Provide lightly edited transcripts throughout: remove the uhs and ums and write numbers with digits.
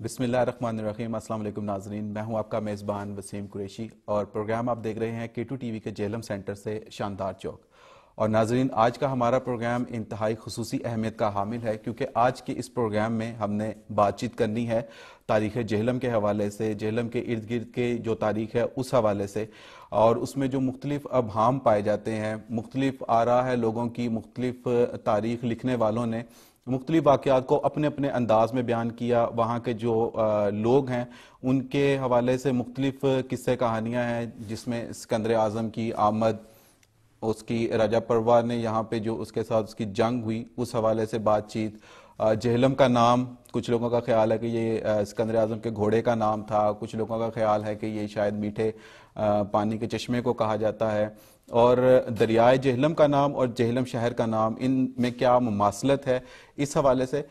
بسم اللہ الرحمن الرحیم۔ السلام علیکم ناظرین، میں ہوں آپ کا میزبان وسیم قریشی اور پروگرام آپ دیکھ رہے ہیں K2 ٹی وی کے جہلم سینٹر سے شاندار چوک۔ اور ناظرین، آج کا ہمارا پروگرام انتہائی خصوصی اہمیت کا حامل ہے کیونکہ آج کے اس پروگرام میں ہم نے بات چیت کرنی ہے تاریخ جہلم کے حوالے سے، جہلم کے ارد گرد کے جو تاریخ ہے اس حوالے سے، اور اس میں جو مختلف ابہام پائے جاتے ہیں، مختلف آراء ہے لوگوں کی، مختلف تاریخ لکھنے والوں نے مختلف واقعات کو اپنے اپنے انداز میں بیان کیا۔ وہاں کے جو لوگ ہیں ان کے حوالے سے مختلف قصے کہانیاں ہیں، جس میں اسکندر اعظم کی آمد، اس کی راجہ پروا نے یہاں پہ جو اس کے ساتھ اس کی جنگ ہوئی اس حوالے سے بات چیت۔ جہلم کا نام کچھ لوگوں کا خیال ہے کہ یہ اسکندر اعظم کے گھوڑے کا نام تھا، کچھ لوگوں کا خیال ہے کہ یہ شاید میٹھے پانی کے چشمے کو کہا جاتا ہے، اور دریائے جہلم کا نام اور جہلم شہر کا نام ان میں کیا مماثلت ہے، اس حوالے سے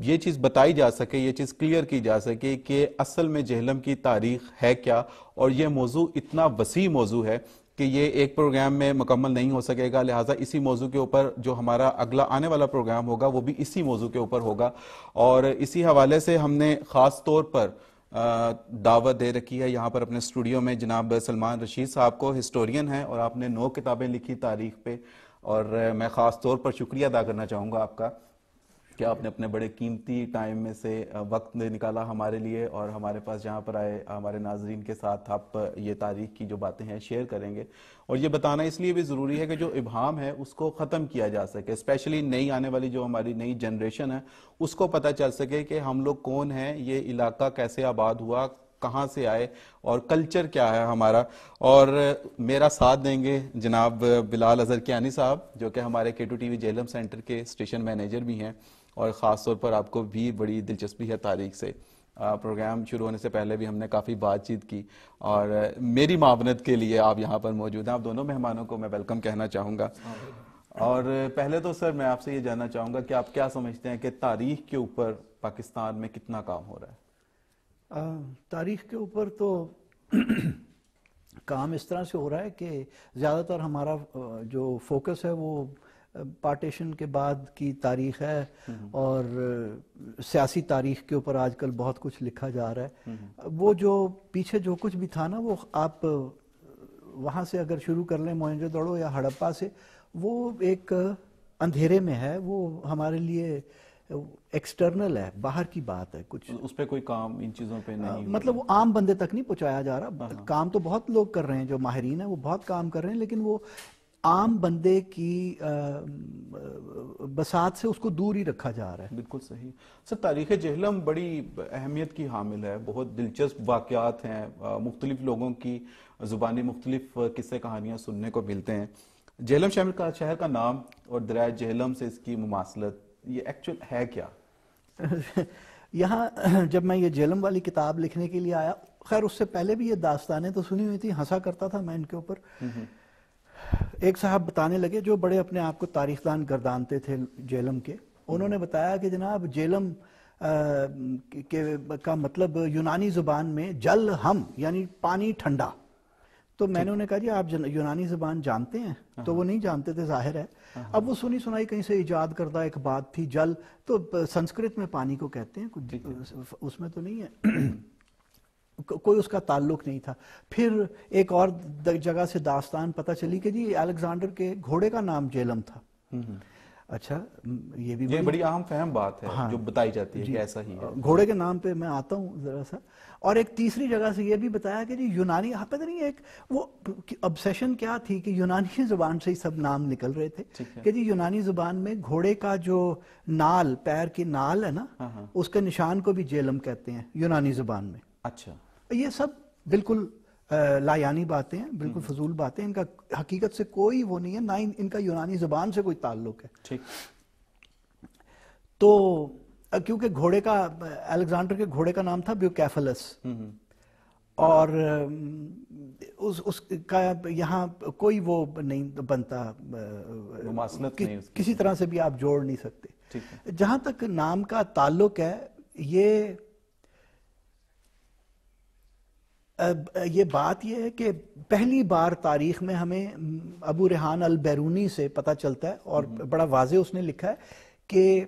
یہ چیز بتائی جا سکے، یہ چیز کلیئر کی جا سکے کہ اصل میں جہلم کی تاریخ ہے کیا۔ اور یہ موضوع اتنا وسیع موضوع ہے کہ یہ ایک پروگرام میں مکمل نہیں ہو سکے گا، لہٰذا اسی موضوع کے اوپر جو ہمارا اگلا آنے والا پروگرام ہوگا وہ بھی اسی موضوع کے اوپر ہوگا۔ اور اسی حوالے سے ہم نے خاص طور پر دعوت دے رکھی ہے یہاں پر اپنے اسٹوڈیو میں جناب سلمان رشید صاحب کو، ہسٹورین ہیں اور آپ نے 9 کتابیں لکھی تاریخ پہ، اور میں خاص طور پر شکریہ ادا کرنا چاہوں گا آپ کا کہ آپ نے اپنے بڑے قیمتی ٹائم میں سے وقت نکالا ہمارے لیے، اور ہمارے پاس جہاں پر آئے ہمارے ناظرین کے ساتھ آپ یہ تاریخ کی جو باتیں ہیں شیئر کریں گے۔ اور یہ بتانا اس لیے بھی ضروری ہے کہ جو ابہام ہے اس کو ختم کیا جا سکے، اسپیشلی نئی آنے والی جو ہماری نئی جنریشن ہے اس کو پتہ چل سکے کہ ہم لوگ کون ہیں، یہ علاقہ کیسے آباد ہوا، کہاں سے آئے، اور کلچر کیا ہے ہمارا۔ اور میرا ساتھ دیں گے جناب بلال اظہر کیانی صاحب، جو کہ ہمارے K2 T V Jhelum centre کے اسٹیشن مینیجر بھی ہیں، اور خاص طور پر آپ کو بھی بڑی دلچسپی ہے تاریخ سے۔ پروگرام شروع ہونے سے پہلے بھی ہم نے کافی بات چیت کی، اور میری معاونت کے لیے آپ یہاں پر موجود ہیں۔ آپ دونوں مہمانوں کو میں ویلکم کہنا چاہوں گا۔ اور پہلے تو سر میں آپ سے یہ جاننا چاہوں گا کہ آپ کیا سمجھتے ہیں کہ تاریخ کے اوپر پاکستان میں کتنا کام ہو رہا ہے؟ تاریخ کے اوپر تو کام اس طرح سے ہو رہا ہے کہ زیادہ تر ہمارا جو فوکس ہے وہ پارٹیشن کے بعد کی تاریخ ہے، اور سیاسی تاریخ کے اوپر آج کل بہت کچھ لکھا جا رہا ہے۔ وہ جو پیچھے جو کچھ بھی تھا نا، وہ آپ وہاں سے اگر شروع کر لیں موہنجو دڑو یا ہڑپا سے، وہ ایک اندھیرے میں ہے، وہ ہمارے لیے ایکسٹرنل ہے، باہر کی بات ہے، کچھ اس پہ کوئی کام ان چیزوں پہ نہیں، مطلب وہ عام بندے تک نہیں پہنچایا جا رہا۔ کام تو بہت لوگ کر رہے ہیں، جو ماہرین ہیں وہ بہت کام کر رہے ہیں، لیکن وہ عام بندے کی بساط سے اس کو دور ہی رکھا جا رہا ہے۔ بالکل صحیح سر۔ تاریخ جہلم بڑی اہمیت کی حامل ہے، بہت دلچسپ واقعات ہیں، مختلف لوگوں کی زبانی مختلف قصے کہانیاں سننے کو ملتے ہیں۔ جہلم شہر کا نام اور دریائے جہلم سے اس کی مماثلت یہ ایکچوئل ہے کیا؟ یہاں جب میں یہ جہلم والی کتاب لکھنے کے لیے آیا، خیر اس سے پہلے بھی یہ داستانیں تو سنی ہوئی تھی، ہنسا کرتا تھا میں ان کے اوپر۔ ایک صاحب بتانے لگے جو بڑے اپنے آپ کو تاریخ دان گردانتے تھے جہلم کے، انہوں نے بتایا کہ جناب جہلم کا مطلب یونانی زبان میں جل ہم یعنی پانی ٹھنڈا۔ تو میں نے انہیں کہا جی آپ یونانی زبان جانتے ہیں؟ تو وہ نہیں جانتے تھے، ظاہر ہے۔ اب وہ سنی سنائی کہیں سے ایجاد کردہ ایک بات تھی، جل تو سنسکرت میں پانی کو کہتے ہیں، کچھ اس میں تو نہیں ہے، کوئی اس کا تعلق نہیں تھا۔ پھر ایک اور جگہ سے داستان پتہ چلی کہ جی الیگزینڈر کے گھوڑے کا نام جہلم تھا۔ اچھا، یہ بھی بڑی اہم فہم بات ہے جو بتائی جاتی ہے کہ ایسا ہی ہے۔ گھوڑے کے نام پہ میں آتا ہوں ذرا سا۔ اور ایک تیسری جگہ سے یہ بھی بتایا کہ جی یونانی، پتہ نہیں ایک وہ obsession کیا تھی کہ یونانی زبان سے ہی سب نام نکل رہے تھے کہ جی یونانی زبان میں گھوڑے کا جو نال، پیر کی نال ہے نا، اس کے نشان کو بھی جہلم کہتے ہیں یونانی زبان میں۔ اچھا، یہ سب بالکل لایانی باتیں ہیں، بالکل فضول باتیں، ان کا حقیقت سے کوئی وہ نہیں ہے، نہ ان کا یونانی زبان سے کوئی تعلق ہے۔ ٹھیک۔ تو کیونکہ گھوڑے کا، الیگزینڈر کے گھوڑے کا نام تھا بیوکیفلس، اور اس کا یہاں کوئی وہ نہیں بنتا، مماثلت نہیں، کسی طرح سے بھی آپ جوڑ نہیں سکتے۔ جہاں تک نام کا تعلق ہے، یہ بات یہ ہے کہ پہلی بار تاریخ میں ہمیں ابو ریحان البیرونی سے پتہ چلتا ہے، اور بڑا واضح اس نے لکھا ہے کہ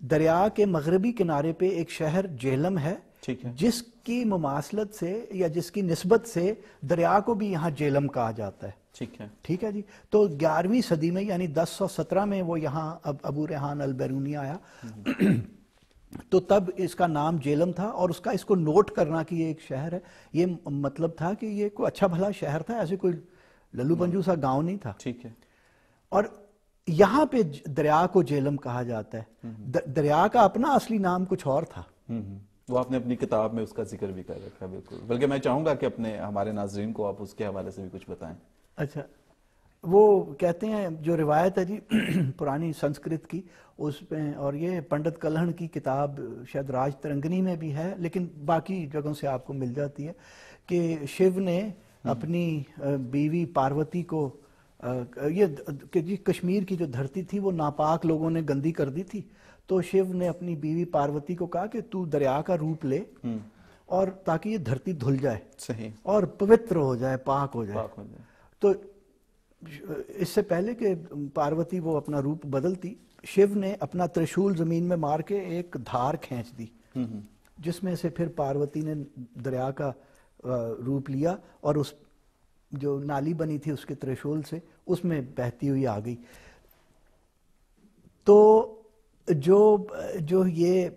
دریا کے مغربی کنارے پہ ایک شہر جہلم ہے ٹھیک ہے. جس کی مماثلت سے یا جس کی نسبت سے دریا کو بھی یہاں جیلم کہا جاتا ہے. ٹھیک ہے. ٹھیک ہے جی. تو 11ویں صدی میں یعنی 1017 میں وہ یہاں ابو ریحان البیرونی آیا تو تب اس کا نام جیلم تھا، اور اس کو نوٹ کرنا کہ یہ ایک شہر ہے، یہ مطلب تھا کہ یہ کوئی اچھا بھلا شہر تھا، ایسے کوئی للو پنجو سا گاؤں نہیں تھا. ٹھیک ہے. اور یہاں پہ دریا کو جیلم کہا جاتا ہے. دریا کا اپنا اصلی نام کچھ اور تھا. وہ آپ نے اپنی کتاب میں اس کا ذکر بھی کر رکھا ہے. بالکل. بلکہ میں چاہوں گا کہ ہمارے ناظرین کو آپ اس کے حوالے سے بھی کچھ بتائیں. اچھا، وہ کہتے ہیں جو روایت ہے جی پرانی سنسکرت کی اس میں، اور یہ پنڈت کلہن کی کتاب شاید راج ترنگنی میں بھی ہے لیکن باقی جگہوں سے آپ کو مل جاتی ہے، کہ شیو نے اپنی بیوی پاروتی کو یہ کہ جی کشمیر کی جو دھرتی تھی وہ ناپاک لوگوں نے گندی کر دی تھی، تو شیو نے اپنی بیوی پاروتی کو کہا کہ تو دریا کا روپ لے اور تاکہ یہ دھرتی دھل جائے. صحیح. اور پوتر ہو جائے، پاک ہو جائے. تو اس سے پہلے کہ پاروتی وہ اپنا روپ بدلتی، شیو نے اپنا ترشول زمین میں مار کے ایک دھار کھینچ دی جس میں سے پھر پاروتی نے دریا کا روپ لیا اور اس جو نالی بنی تھی اس کے ترشول سے اس میں بہتی ہوئی آ گئی. تو جو یہ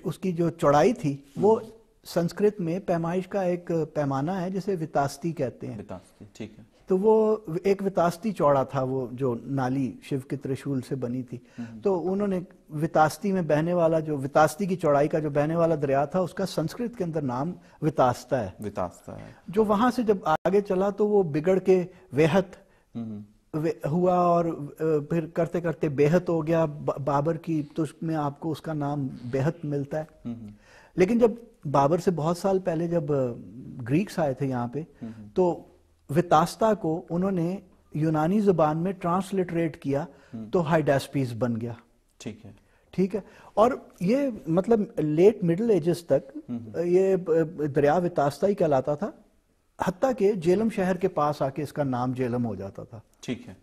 اس کی جو چوڑائی تھی وہ سنسکرت میں پیمائش کا ایک پیمانہ ہے جسے وتاستی کہتے ہیں. وتاستی. ٹھیک ہے. تو وہ ایک وتاستی چوڑا تھا وہ جو نالی شیو کے ترشول سے بنی تھی. تو انہوں نے وتاستی میں بہنے والا جو وتاستی کی چوڑائی کا جو بہنے والا دریا تھا اس کا سنسکرت کے اندر نام وتاستا ہے. وتاستا ہے. جو وہاں سے جب آگے چلا تو وہ بگڑ کے ویہت ہوا اور پھر کرتے کرتے بیہت ہو گیا بابر کی، تو اس میں آپ کو اس کا نام بیہت ملتا ہے. لیکن جب بابر سے بہت سال پہلے جب گریکس آئے تھے یہاں پہ تو وتاستا کو انہوں نے یونانی زبان میں ٹرانسلیٹریٹ کیا تو ہائیڈاسپیس بن گیا. ٹھیک ہے. ٹھیک ہے. اور یہ مطلب لیٹ مڈل ایجز تک یہ دریا وتاستا ہی کہلاتا تھا، حتیٰ کہ جیلم شہر کے پاس آ کے اس کا نام جیلم ہو جاتا تھا. ٹھیک ہے.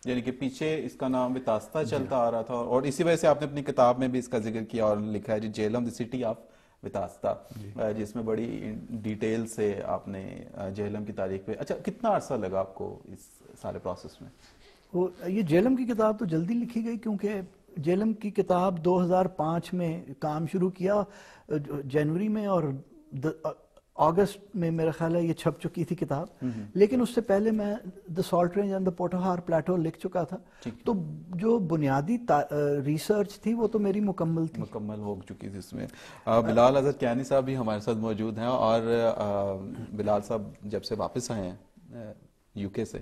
یعنی کہ پیچھے اس کا نام وتاستا چلتا آ رہا تھا، اور اسی وجہ سے آپ نے اپنی کتاب میں بھی اس کا ذکر کیا اور لکھا ہے جی جیلم دی سٹی آف وتاستا، جس میں بڑی ڈیٹیل سے آپ نے جیلم کی تاریخ پہ. اچھا، کتنا عرصہ لگا آپ کو اس سارے پروسیس میں؟ یہ جیلم کی کتاب تو جلدی لکھی گئی کیونکہ جیلم کی کتاب 2005 میں کام شروع کیا جنوری میں، اور اگست میں میرا خیال ہے یہ چھپ چکی تھی کتاب. لیکن اس سے پہلے میں the salt range and the Potohar plateau لکھ چکا تھا. تو جو بنیادی ریسرچ تھی وہ تو میری مکمل ہو چکی تھی. اس میں بلال اظہر کیانی صاحب بھی ہمارے ساتھ موجود ہیں، اور بلال صاحب جب سے واپس آئے ہیں یو کے سے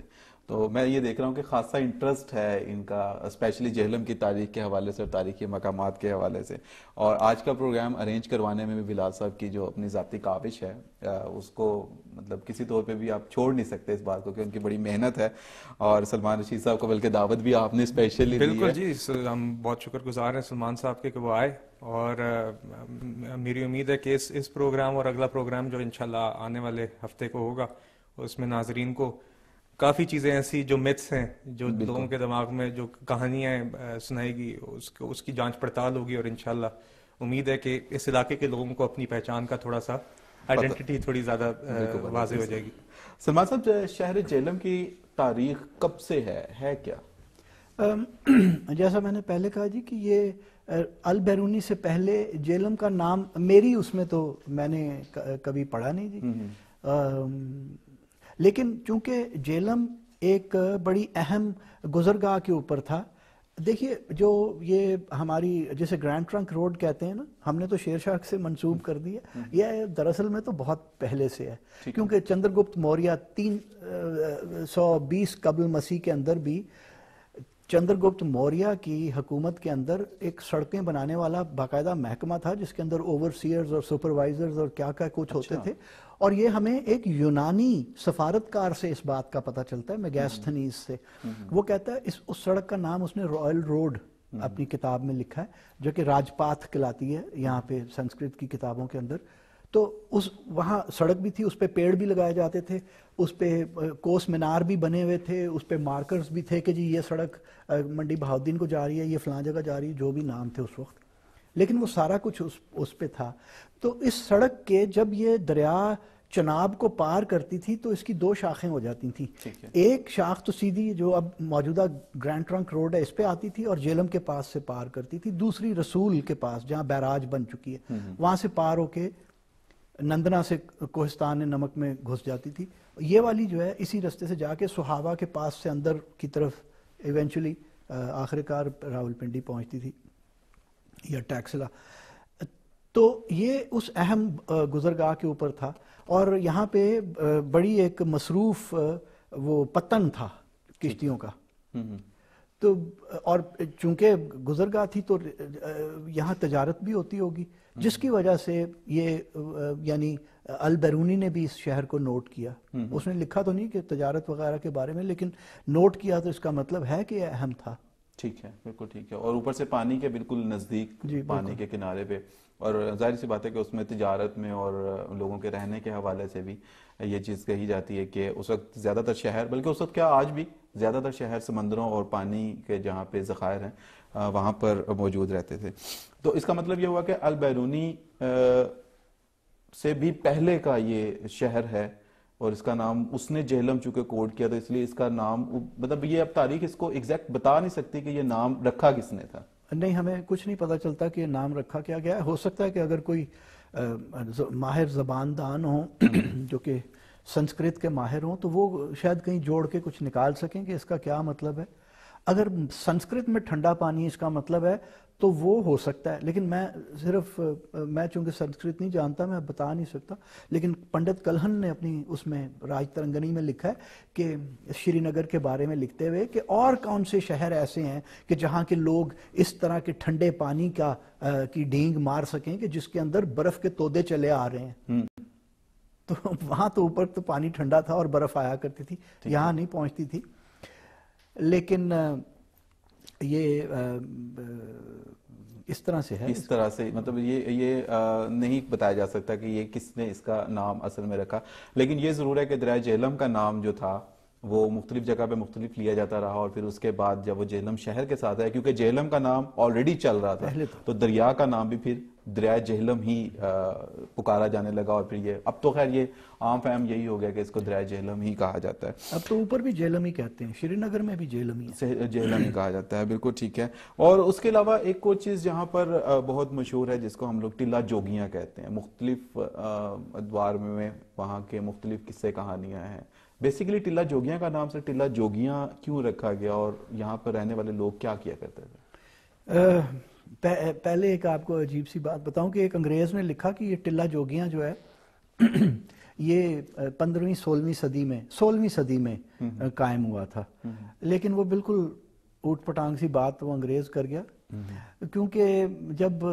تو میں یہ دیکھ رہا ہوں کہ خاصا انٹرسٹ ہے ان کا اسپیشلی جہلم کی تاریخ کے حوالے سے اور تاریخی مقامات کے حوالے سے. اور آج کا پروگرام ارینج کروانے میں بھی بلال صاحب کی جو اپنی ذاتی کاوش ہے اس کو مطلب کسی طور پہ بھی آپ چھوڑ نہیں سکتے اس بات کو کہ ان کی بڑی محنت ہے. اور سلمان رشید صاحب کو بلکہ دعوت بھی آپ نے اسپیشلی دی ہے. بالکل جی، ہم بہت شکر گزار ہیں سلمان صاحب کے کہ وہ آئے، اور میری امید ہے کہ اس پروگرام اور اگلا پروگرام جو انشاءاللہ آنے والے ہفتے کو ہوگا اس میں ناظرین کو کافی چیزیں ایسی جو متس ہیں جو لوگوں کے دماغ میں جو کہانیاں سنائے گی اس کی جانچ پڑتال ہوگی، اور انشاءاللہ امید ہے کہ اس علاقے کے لوگوں کو اپنی پہچان کا تھوڑا سا آئیڈینٹی تھوڑی زیادہ واضح ہو جائے گی. سلمان صاحب، شہر جیلم کی تاریخ کب سے ہے کیا؟ جیسا میں نے پہلے کہا جی کہ یہ البیرونی سے پہلے جیلم کا نام میری اس میں تو میں نے کبھی پڑھا نہیں جی. لیکن چونکہ جیلم ایک بڑی اہم گزرگاہ کے اوپر تھا، دیکھیے جو یہ ہماری جسے گرینڈ ٹرنک روڈ کہتے ہیں نا، ہم نے تو شیر شاہ سے منسوب کر دی ہے، یہ دراصل میں تو بہت پہلے سے ہے. کیونکہ چندر گپت موریہ 320 قبل مسیح کے اندر بھی چندر گپت موریہ کی حکومت کے اندر ایک سڑکیں بنانے والا باقاعدہ محکمہ تھا جس کے اندر اوورسیئرز اور سپروائزرز اور کیا کچھ ہوتے تھے. اور یہ ہمیں ایک یونانی سفارتکار سے اس بات کا پتہ چلتا ہے، میگاستھنیز سے. وہ کہتا ہے اس سڑک کا نام اس نے رائل روڈ اپنی کتاب میں لکھا ہے، جو کہ راج پاتھ کہلاتی ہے یہاں پہ سنسکرت کی کتابوں کے اندر. تو وہاں سڑک بھی تھی، اس پہ پیڑ بھی لگائے جاتے تھے، اس پہ کوس مینار بھی بنے ہوئے تھے، اس پہ مارکرز بھی تھے کہ جی یہ سڑک منڈی بہاؤدین کو جا رہی ہے، یہ فلاں جگہ جا رہی ہے، جو بھی نام تھے اس وقت. لیکن وہ سارا کچھ اس پہ تھا. تو اس سڑک کے جب یہ دریا چناب کو پار کرتی تھی تو اس کی 2 شاخیں ہو جاتی تھیں. ایک شاخ تو سیدھی جو اب موجودہ گرینڈ ٹرنک روڈ ہے اس پہ آتی تھی اور جیلم کے پاس سے پار کرتی تھی. دوسری رسول کے پاس جہاں بیراج بن چکی ہے وہاں سے پار ہو کے نندنا سے کوہستان نمک میں گھس جاتی تھی. یہ والی جو ہے اسی رستے سے جا کے سہاوا کے پاس سے اندر کی طرف ایونچولی آخر کار راولپنڈی پہنچتی تھی یا ٹیکسلا. تو یہ اس اہم گزرگاہ کے اوپر تھا اور یہاں پہ بڑی ایک مصروف وہ پتن تھا کشتیوں کا. تو اور چونکہ گزرگاہ تھی تو یہاں تجارت بھی ہوتی ہوگی جس کی وجہ سے یہ یعنی البیرونی نے بھی اس شہر کو نوٹ کیا. اس نے لکھا تو نہیں کہ تجارت وغیرہ کے بارے میں لیکن نوٹ کیا تو اس کا مطلب ہے کہ یہ اہم تھا. ٹھیک ہے بالکل ٹھیک ہے. اور اوپر سے پانی کے بالکل نزدیک پانی کے کنارے پہ اور ظاہر سی بات ہے کہ اس میں تجارت میں اور لوگوں کے رہنے کے حوالے سے بھی یہ چیز کہی جاتی ہے کہ اس وقت زیادہ تر شہر بلکہ اس وقت کیا آج بھی زیادہ تر شہر سمندروں اور پانی کے جہاں پہ ذخائر ہیں وہاں پر موجود رہتے تھے. تو اس کا مطلب یہ ہوا کہ البیرونی سے بھی پہلے کا یہ شہر ہے اور اس کا نام اس نے جہلم چونکہ کوڈ کیا تو اس لیے اس کا نام مطلب یہ اب تاریخ اس کو ایگزیکٹ بتا نہیں سکتی کہ یہ نام رکھا کس نے تھا. نہیں ہمیں کچھ نہیں پتہ چلتا کہ نام رکھا کیا گیا ہے. ہو سکتا ہے کہ اگر کوئی ماہر زباندان ہوں جو کہ سنسکرت کے ماہر ہوں تو وہ شاید کہیں جوڑ کے کچھ نکال سکیں کہ اس کا کیا مطلب ہے. اگر سنسکرت میں ٹھنڈا پانی اس کا مطلب ہے تو وہ ہو سکتا ہے لیکن میں چونکہ سنسکرت نہیں جانتا میں بتا نہیں سکتا. لیکن پنڈت کلہن نے اپنی اس میں راج ترنگنی میں لکھا ہے کہ شری نگر کے بارے میں لکھتے ہوئے کہ اور کون سے شہر ایسے ہیں کہ جہاں کے لوگ اس طرح کے ٹھنڈے پانی کی ڈینگ مار سکیں کہ جس کے اندر برف کے تودے چلے آ رہے ہیں. تو وہاں تو اوپر تو پانی ٹھنڈا تھا اور برف آیا کرتی تھی یہاں نہیں پہنچتی تھی. لیکن یہ اس طرح سے ہے اس طرح سے مطلب یہ نہیں بتایا جا سکتا کہ یہ کس نے اس کا نام اصل میں رکھا. لیکن یہ ضرور ہے کہ دریائے جہلم کا نام جو تھا وہ مختلف جگہ پہ مختلف لیا جاتا رہا اور پھر اس کے بعد جب وہ جہلم شہر کے ساتھ ہے کیونکہ جہلم کا نام آلریڈی چل رہا تھا تو دریا کا نام بھی پھر دریائے جہلم ہی پکارا جانے لگا اور پھر یہ اب تو خیر یہ عام فہم یہی ہو گیا کہ اس کو دریائے جہلم ہی کہا جاتا ہے. اب تو اوپر بھی جہلم ہی کہتے ہیں شری نگر میں بھی جہلم ہی جہلم ہی کہا جاتا ہے. بالکل ٹھیک ہے. اور اس کے علاوہ ایک اور چیز جہاں پر بہت مشہور ہے جس کو ہم لوگ ٹلہ جوگیاں کہتے ہیں. مختلف ادوار میں وہاں کے مختلف قصے کہانیاں ہیں. بیسیکلی ٹلہ جوگیاں کا نام سے ٹلہ جوگیاں کیوں رکھا گیا اور یہاں پر رہنے والے لوگ کیا کیا کرتے تھے؟ پہلے ایک آپ کو عجیب سی بات بتاؤں کہ ایک انگریز نے لکھا کہ یہ ٹلہ جوگیاں جو ہے یہ 16ویں صدی میں قائم ہوا تھا. لیکن وہ بالکل اوٹ پٹانگ سی بات وہ انگریز کر گیا کیونکہ جب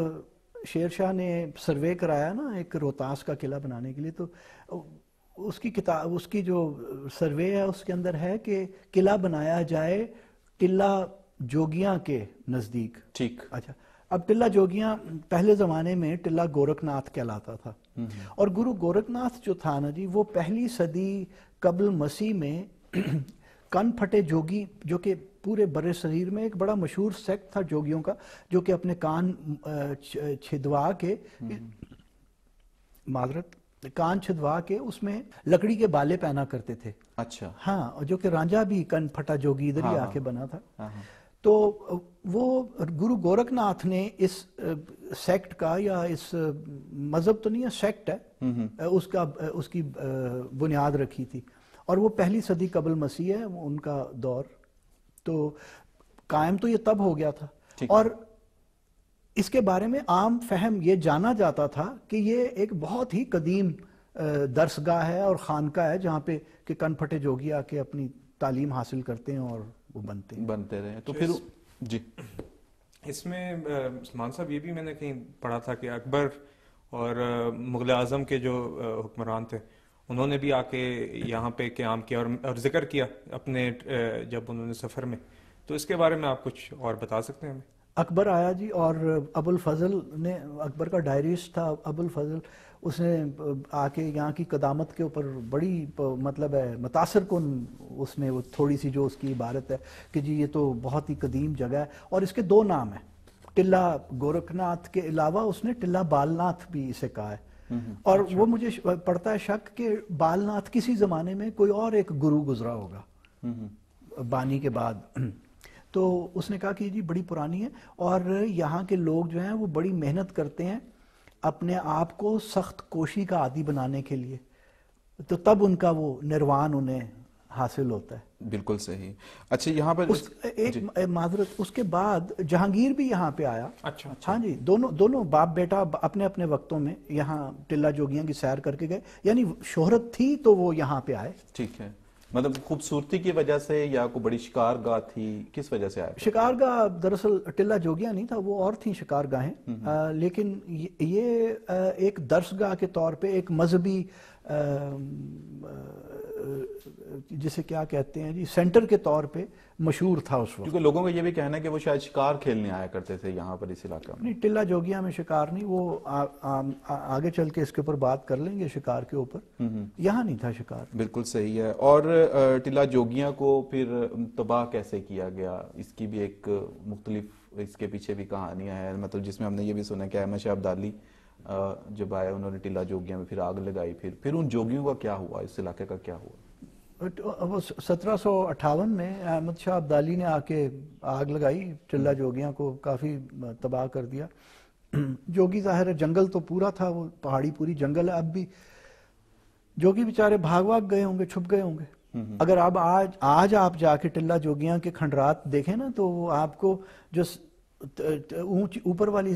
شیر شاہ نے سروے کرایا نا ایک روہتاس کا قلعہ بنانے کے لیے تو اس کی جو سروے ہے اس کے اندر ہے کہ قلعہ بنایا جائے ٹلہ جوگیاں کے نزدیک. ٹھیک. اچھا اب ٹلہ جوگیاں پہلے زمانے میں ٹلہ گورکھ ناتھ کہلاتا تھا اور گرو گورکھ ناتھ جو تھا نا جی وہ 1 صدی قبل مسیح میں کن پھٹے جوگی جو کہ پورے بر صغیر میں ایک بڑا مشہور سیکٹ تھا جوگیوں کا جو کہ اپنے کان چھدوا کے کان چھدوا کے اس میں لکڑی کے بالے پہنا کرتے تھے. اچھا. ہاں جو کہ رانجھا بھی کن پھٹا جوگی ادھر ہی آ کے بنا تھا. تو وہ گرو گورکھ ناتھ نے اس سیکٹ کا یا اس مذہب تو نہیں ہے سیکٹ ہے اس کی بنیاد رکھی تھی اور وہ 1 صدی قبل مسیح ہے ان کا دور. تو قائم تو یہ تب ہو گیا تھا اور اس کے بارے میں عام فہم یہ جانا جاتا تھا کہ یہ ایک بہت ہی قدیم درسگاہ ہے اور خانقاہ ہے جہاں پہ کہ کن پھٹے جوگی آ کے اپنی تعلیم حاصل کرتے ہیں اور وہ بنتے رہے. تو پھر جی اس میں سلمان صاحب یہ بھی میں نے کہیں پڑھا تھا کہ اکبر اور مغل اعظم کے جو حکمران تھے انہوں نے بھی آ کے یہاں پہ قیام کیا اور ذکر کیا اپنے جب انہوں نے سفر میں. تو اس کے بارے میں آپ کچھ اور بتا سکتے ہیں ہمیں؟ اکبر آیا جی اور ابو الفضل نے اکبر کا ڈائریسٹ تھا ابو الفضل اس نے آ کے یہاں کی قدامت کے اوپر بڑی مطلب ہے متاثر کن اس نے وہ تھوڑی سی جو اس کی عبارت ہے کہ جی یہ تو بہت ہی قدیم جگہ ہے اور اس کے 2 نام ہیں. ٹلہ گورکھناتھ کے علاوہ اس نے ٹلہ بالناتھ بھی اسے کہا ہے، اور وہ مجھے پڑتا ہے شک کہ بالناتھ کسی زمانے میں کوئی اور ایک گرو گزرا ہوگا بانی کے بعد. تو اس نے کہا کہ جی بڑی پرانی ہے، اور یہاں کے لوگ جو ہیں وہ بڑی محنت کرتے ہیں اپنے آپ کو سخت کوشی کا عادی بنانے کے لیے، تو تب ان کا وہ نروان انہیں حاصل ہوتا ہے. بالکل صحیح. اچھا یہاں پر ایک معذرت، اس کے بعد جہانگیر بھی یہاں پہ آیا. اچھا ہاں جی، دونوں باپ بیٹا اپنے اپنے وقتوں میں یہاں ٹلہ جوگیاں کی سیر کر کے گئے، یعنی شہرت تھی تو وہ یہاں پہ آئے. ٹھیک ہے، مطلب خوبصورتی کی وجہ سے یا کوئی بڑی شکار گاہ تھی، کس وجہ سے آئے؟ شکار گاہ دراصل ٹلہ جوگیاں نہیں تھا، وہ اور تھیں شکار گاہیں، لیکن یہ ایک درس گاہ کے طور پہ ایک مذہبی جسے کیا کہتے ہیں جی سینٹر کے طور پہ مشہور تھا اس وقت. کیونکہ لوگوں کا یہ بھی کہنا ہے کہ وہ شاید شکار کھیلنے آیا کرتے تھے یہاں پر اس علاقہ میں. نہیں، ٹلہ جوگیاں میں شکار نہیں، وہ آگے چل کے اس کے اوپر بات کر لیں گے شکار کے اوپر. یہاں نہیں تھا شکار. بالکل صحیح ہے. اور ٹلہ جوگیاں کو پھر تباہ کیسے کیا گیا، اس کی بھی ایک مختلف اس کے پیچھے بھی کہانیاں ہیں، مطلب جس میں ہم نے یہ بھی سنا کہ احمد شاہ ابدالی جب آئے انہوں نے ٹلہ جوگیاں میں پھر آگ لگائی، پھر ان جوگیوں کا کیا ہوا، اس علاقے کا کیا ہوا؟ وہ 1758 میں احمد شاہ ابدالی نے آ کے آگ لگائی، ٹلہ جوگیاں کو کافی تباہ کر دیا. جوگی ظاہر ہے جنگل تو پورا تھا، وہ پہاڑی پوری جنگل ہے. اب بھی جوگی بیچارے بھاگ بھاگ گئے ہوں گے، چھپ گئے ہوں گے. اگر اب آج آپ جا کے ٹلہ جوگیاں کے کھنڈرات دیکھیں نا، تو وہ آپ کو جو اوپر والی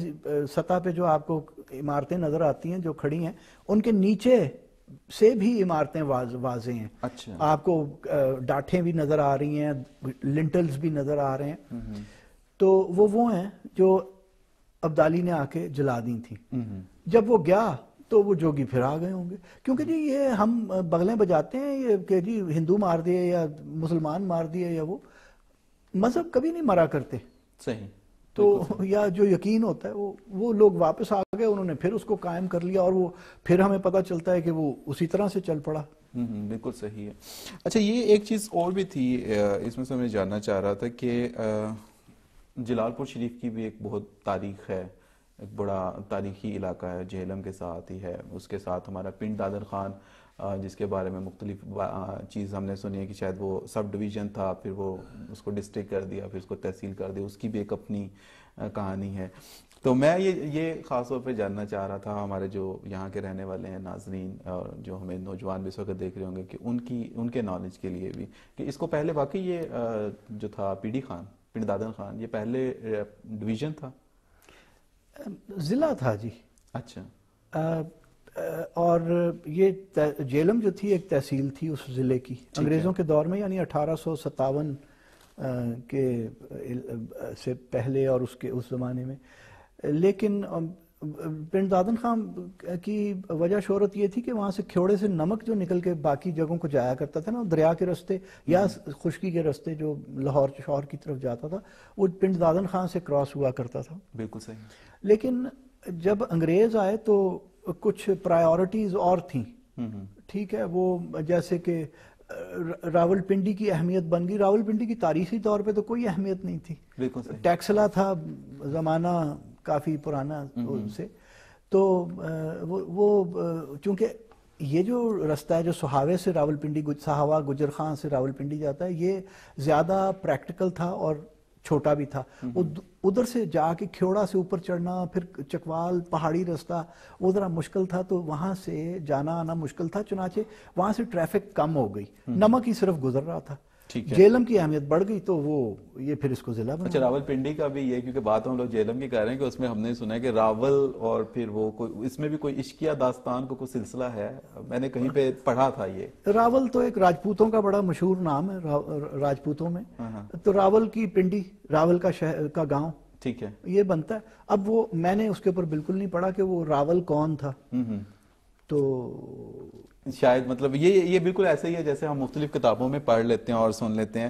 سطح پہ جو آپ کو عمارتیں نظر آتی ہیں جو کھڑی ہیں، ان کے نیچے سے بھی عمارتیں واضح ہیں. اچھا، آپ کو ڈاٹھیں بھی نظر آ رہی ہیں، لنٹلز بھی نظر آ رہے ہیں. تو وہ ہیں جو ابدالی نے آ کے جلا دی تھی. جب وہ گیا تو وہ جوگی پھر آ گئے ہوں گے، کیونکہ جی یہ ہم بغلیں بجاتے ہیں یہ کہ جی ہندو مار دیے یا مسلمان مار دیے، یا وہ مذہب کبھی نہیں مرا کرتے. صحیح. تو یا جو یقین ہوتا ہے وہ لوگ واپس آ گئے، انہوں نے پھر اس کو قائم کر لیا، اور وہ پھر ہمیں پتہ چلتا ہے کہ وہ اسی طرح سے چل پڑا. بالکل صحیح ہے. اچھا یہ ایک چیز اور بھی تھی اس میں سے میں جاننا چاہ رہا تھا کہ جلال پور شریف کی بھی ایک بہت تاریخ ہے، ایک بڑا تاریخی علاقہ ہے، جہلم کے ساتھ ہی ہے. اس کے ساتھ ہمارا پنڈ دادر خان، جس کے بارے میں مختلف چیز ہم نے سنی ہے کہ شاید وہ سب ڈویژن تھا، پھر وہ اس کو ڈسٹرکٹ کر دیا، پھر اس کو تحصیل کر دیا. اس کی بھی ایک اپنی کہانی ہے. تو میں یہ خاص طور پہ جاننا چاہ رہا تھا ہمارے جو یہاں کے رہنے والے ہیں ناظرین اور جو ہمیں نوجوان بھی اس وقت دیکھ رہے ہوں گے، کہ ان کے نالج کے لیے بھی کہ اس کو پہلے واقعی یہ جو تھا پی ڈی خان، پنڈ دادر خان، یہ پہلے ڈویژن تھا، ضلع تھا جی. اچھا. اور یہ جیلم جو تھی ایک تحصیل تھی اس ضلع کی انگریزوں کے دور میں، یعنی 1857 کے سے پہلے اور اس زمانے میں. لیکن پنڈ دادن خان کی وجہ شہرت یہ تھی کہ وہاں سے کھیوڑے سے نمک جو نکل کے باقی جگہوں کو جایا کرتا تھا نا، دریا کے رستے یا خشکی کے رستے جو لاہور شہر کی طرف جاتا تھا، وہ پنڈ دادن خان سے کراس ہوا کرتا تھا. بالکل صحیح. لیکن جب انگریز آئے تو کچھ پرائیورٹیز اور تھیں. ٹھیک ہے، وہ جیسے کہ راول پنڈی کی اہمیت بن گئی. راول پنڈی کی تاریخی طور پہ تو کوئی اہمیت نہیں تھی. بالکل صحیح. ٹیکسلا تھا زمانہ کافی پرانا سے. تو وہ چونکہ یہ جو رستہ ہے جو سہاوے سے راول پنڈی، سہاوا گجر خان سے راول پنڈی جاتا ہے، یہ زیادہ پریکٹیکل تھا اور چھوٹا بھی تھا. ادھر سے جا کے کھیوڑا سے اوپر چڑھنا، پھر چکوال پہاڑی رستہ وہ ذرا مشکل تھا، تو وہاں سے جانا آنا مشکل تھا. چنانچہ وہاں سے ٹریفک کم ہو گئی، نمک ہی صرف گزر رہا تھا. جیلم کی اہمیت بڑھ گئی تو وہ یہ پھر اس کو ضلع بنا. اچھا، راول پنڈی کا بھی یہ، کیونکہ بات ہم لوگ جیلم کی کہہ رہے ہیں کہ اس میں ہم نے سنا ہے کہ راول اور پھر وہ اس میں بھی کوئی عشقیہ داستان کو کوئی سلسلہ ہے، میں نے کہیں پہ پڑھا تھا. یہ راول تو ایک راجپوتوں کا بڑا مشہور نام ہے راجپوتوں میں. تو راول کی پنڈی، راول کا شہر کا گاؤں، ٹھیک ہے، یہ بنتا ہے. اب وہ میں نے اس کے اوپر بالکل نہیں پڑھا کہ وہ راول کون تھا. تو شاید مطلب یہ بالکل ایسا ہی ہے جیسے ہم مختلف کتابوں میں پڑھ لیتے ہیں اور سن لیتے ہیں.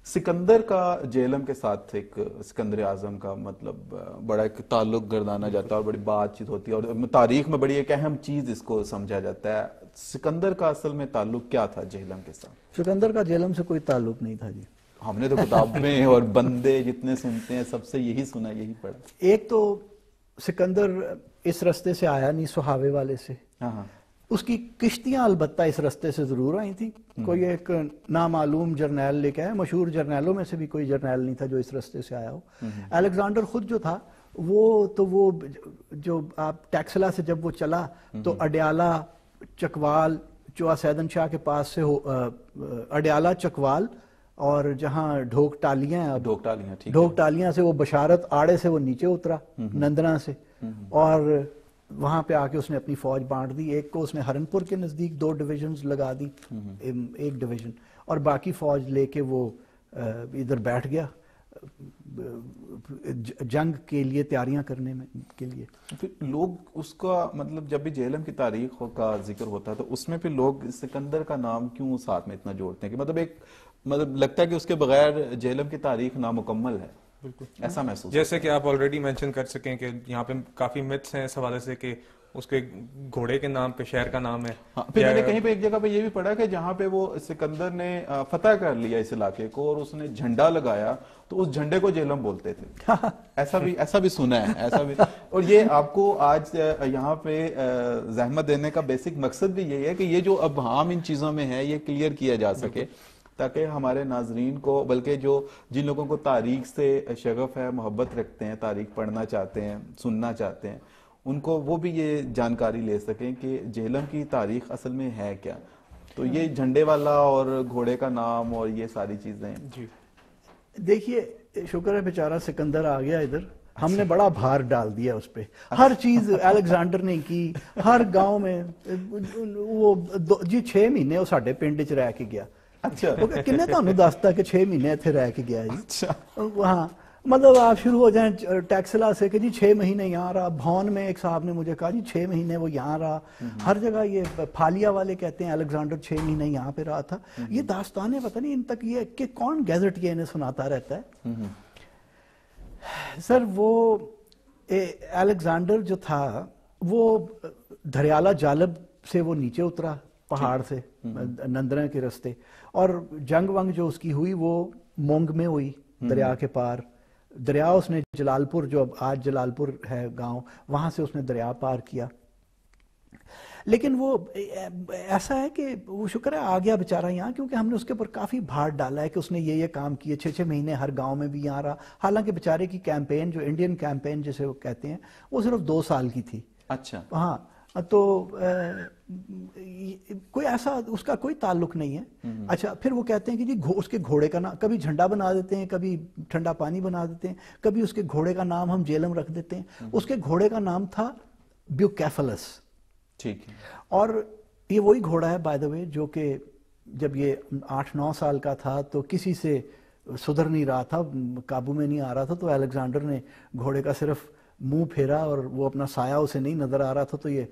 سکندر کا جیلم کے ساتھ ایک سکندر اعظم کا مطلب بڑا ایک تعلق گردانا جاتا ہے اور بڑی بات چیت ہوتی ہے اور تاریخ میں بڑی ایک اہم چیز اس کو سمجھا جاتا ہے. سکندر کا اصل میں تعلق کیا تھا جیلم کے ساتھ؟ سکندر کا جیلم سے کوئی تعلق نہیں تھا جی. ہم نے تو کتاب میں اور بندے جتنے سنتے ہیں سب سے یہی سنا, یہی پڑھا. ایک تو سکندر اس رستے سے آیا نہیں, سہاوے والے سے. ہاں, اس کی کشتیاں البتہ اس رستے سے ضرور آئی تھیں. کوئی ایک نامعلوم جرنیل لے کے آیا, مشہور جرنیلوں میں سے بھی کوئی جرنیل نہیں تھا جو اس رستے سے آیا ہو. الیگزینڈر خود جو تھا وہ جو آپ ٹیکسلا سے جب وہ چلا تو اڈیالہ, چکوال, چوا سیدن شاہ کے پاس سے اڈیالہ, چکوال اور جہاں ڈھوک ٹالیاں سے وہ بشارت آڑے سے وہ نیچے اترا نندنا سے, اور وہاں پہ آ کے اس نے اپنی فوج بانٹ دی. ایک کو اس نے ہرنپور کے نزدیک 2 ڈویژنز لگا دی, ایک ڈویژن, اور باقی فوج لے کے وہ ادھر بیٹھ گیا جنگ کے لیے تیاریاں کرنے میں کے لیے. پھر لوگ اس کا مطلب جب بھی جہلم کی تاریخ کا ذکر ہوتا ہے تو اس میں پھر لوگ سکندر کا نام کیوں ساتھ میں اتنا جوڑتے ہیں کہ مطلب لگتا ہے کہ اس کے بغیر جہلم کی تاریخ نامکمل ہے. بالکل ایسا محسوس جیسے کہ آپ آلریڈی مینشن کر سکیں کہ یہاں پہ کافی متس ہیں اس حوالے سے کہ اس کے گھوڑے کے نام پہ شہر کا نام ہے. پھر میں نے کہیں پہ ایک جگہ پہ یہ بھی پڑھا کہ جہاں پہ وہ سکندر نے فتح کر لیا اس علاقے کو اور اس نے جھنڈا لگایا تو اس جھنڈے کو جہلم بولتے تھے. ایسا بھی سنا ہے, ایسا بھی. اور یہ آپ کو آج یہاں پہ زحمت دینے کا بیسک مقصد بھی یہی ہے کہ یہ جو ابہام ان چیزوں میں ہے یہ کلیئر کیا جا سکے تاکہ ہمارے ناظرین کو, بلکہ جن لوگوں کو تاریخ سے شغف ہے, محبت رکھتے ہیں, تاریخ پڑھنا چاہتے ہیں, سننا چاہتے ہیں, ان کو وہ بھی یہ جانکاری لے سکیں کہ جہلم کی تاریخ اصل میں ہے کیا. تو یہ جھنڈے والا اور گھوڑے کا نام اور یہ ساری چیزیں. جی دیکھیے, شکر ہے بیچارہ سکندر آ گیا ادھر, ہم نے بڑا بھار ڈال دیا اس پہ. ہر چیز الیگزینڈر نے کی, ہر گاؤں میں وہ 6 مہینے وہ ساڈے پنڈ چ رہ کے گیا. اچھا, کنے تانوں دستا کہ 6 مہینے اتنے رہ کے گیا جی. ہاں, مطلب آپ شروع ہو جائیں ٹیکسلا سے کہ جی 6 مہینے یہاں رہا. بھون میں ایک صاحب نے مجھے کہا جی 6 مہینے وہ یہاں رہا. ہر جگہ یہ پھالیا والے کہتے ہیں الیگزینڈر 6 مہینے یہاں پہ رہا تھا. یہ داستانیں پتہ نہیں ان تک یہ کہ کون گیزٹ یہ انہیں سناتا رہتا ہے. سر وہ الیگزینڈر جو تھا وہ دریالہ جالب سے وہ نیچے اترا پہاڑ سے نندرا کے رستے, اور جنگ ونگ جو اس کی ہوئی وہ مونگ میں ہوئی, دریا کے پار. دریا اس نے جلال پور, جو آج جلال پور ہے گاؤں, وہاں سے اس نے دریا پار کیا. لیکن وہ ایسا ہے کہ وہ شکر ہے آ گیا بیچارہ یہاں, کیونکہ ہم نے اس کے اوپر کافی بھار ڈالا ہے کہ اس نے یہ کام کیے. 6 مہینے ہر گاؤں میں بھی یہاں رہا. حالانکہ بیچارے کی کیمپین, جو انڈین کیمپین جسے وہ کہتے ہیں, وہ صرف 2 سال کی تھی. اچھا, ہاں, تو کوئی ایسا اس کا کوئی تعلق نہیں ہے. اچھا, پھر وہ کہتے ہیں کہ جی اس کے گھوڑے کا نام کبھی جھنڈا بنا دیتے ہیں, کبھی ٹھنڈا پانی بنا دیتے ہیں, کبھی اس کے گھوڑے کا نام ہم جہلم رکھ دیتے ہیں. اس کے گھوڑے کا نام تھا بیوکیفلس. ٹھیک ہے. اور یہ وہی گھوڑا ہے بائی دا وے جو کہ جب یہ 8-9 سال کا تھا تو کسی سے سدھر نہیں رہا تھا, قابو میں نہیں آ رہا تھا, تو الیگزینڈر نے گھوڑے کا صرف منہ پھیرا اور وہ اپنا سایہ اسے نہیں نظر آ رہا تھا, تو یہ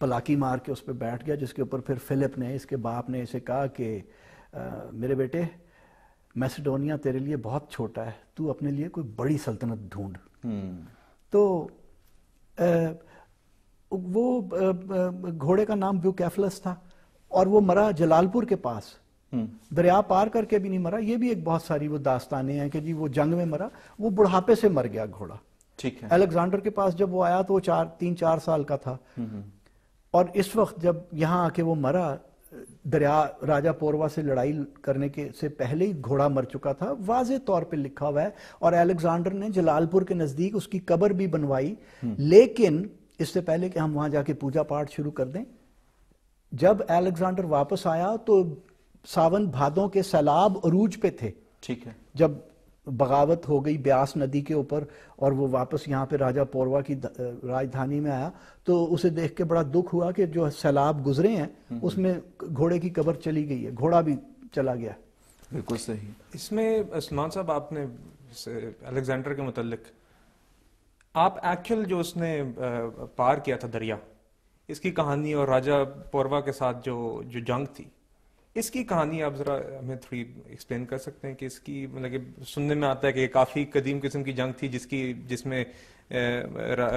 پلاکی مار کے اس پہ بیٹھ گیا. جس کے اوپر پھر فلپ نے, اس کے باپ نے اسے کہا کہ میرے بیٹے, میسیڈونیا تیرے لیے بہت چھوٹا ہے, تو اپنے لیے کوئی بڑی سلطنت ڈھونڈ. تو وہ گھوڑے کا نام بیوکیفلس تھا, اور وہ مرا جلال پور کے پاس, دریا پار کر کے بھی نہیں مرا. یہ بھی ایک بہت ساری وہ داستانیں ہیں کہ جی وہ جنگ میں مرا, وہ بڑھاپے سے مر گیا گھوڑا. ٹھیک ہے. الیگزینڈر کے پاس جب وہ آیا تو وہ 3-4 سال کا تھا, اور اس وقت جب یہاں آ کے وہ مرا, دریا راجہ پوروا سے لڑائی کرنے کے سے پہلے ہی گھوڑا مر چکا تھا, واضح طور پہ لکھا ہوا ہے. اور الیگزینڈر نے جلال پور کے نزدیک اس کی قبر بھی بنوائی. لیکن اس سے پہلے کہ ہم وہاں جا کے پوجا پاٹ شروع کر دیں, جب الیگزینڈر واپس آیا تو ساون بھادوں کے سیلاب عروج پہ تھے. ٹھیک ہے. جب بغاوت ہو گئی بیاس ندی کے اوپر اور وہ واپس یہاں پہ راجہ پوروا کی راجدھانی میں آیا, تو اسے دیکھ کے بڑا دکھ ہوا کہ جو سیلاب گزرے ہیں اس میں گھوڑے کی قبر چلی گئی ہے, گھوڑا بھی چلا گیا. بالکل صحیح. اس میں سلمان صاحب آپ نے الیگزینڈر کے متعلق آپ ایکچوئل جو اس نے پار کیا تھا دریا, اس کی کہانی اور راجہ پوروا کے ساتھ جو جنگ تھی, اس کی کہانی آپ ذرا ہمیں تھوڑی ایکسپلین کر سکتے ہیں کہ اس کی مطلب کہ سننے میں آتا ہے کہ کافی قدیم قسم کی جنگ تھی جس میں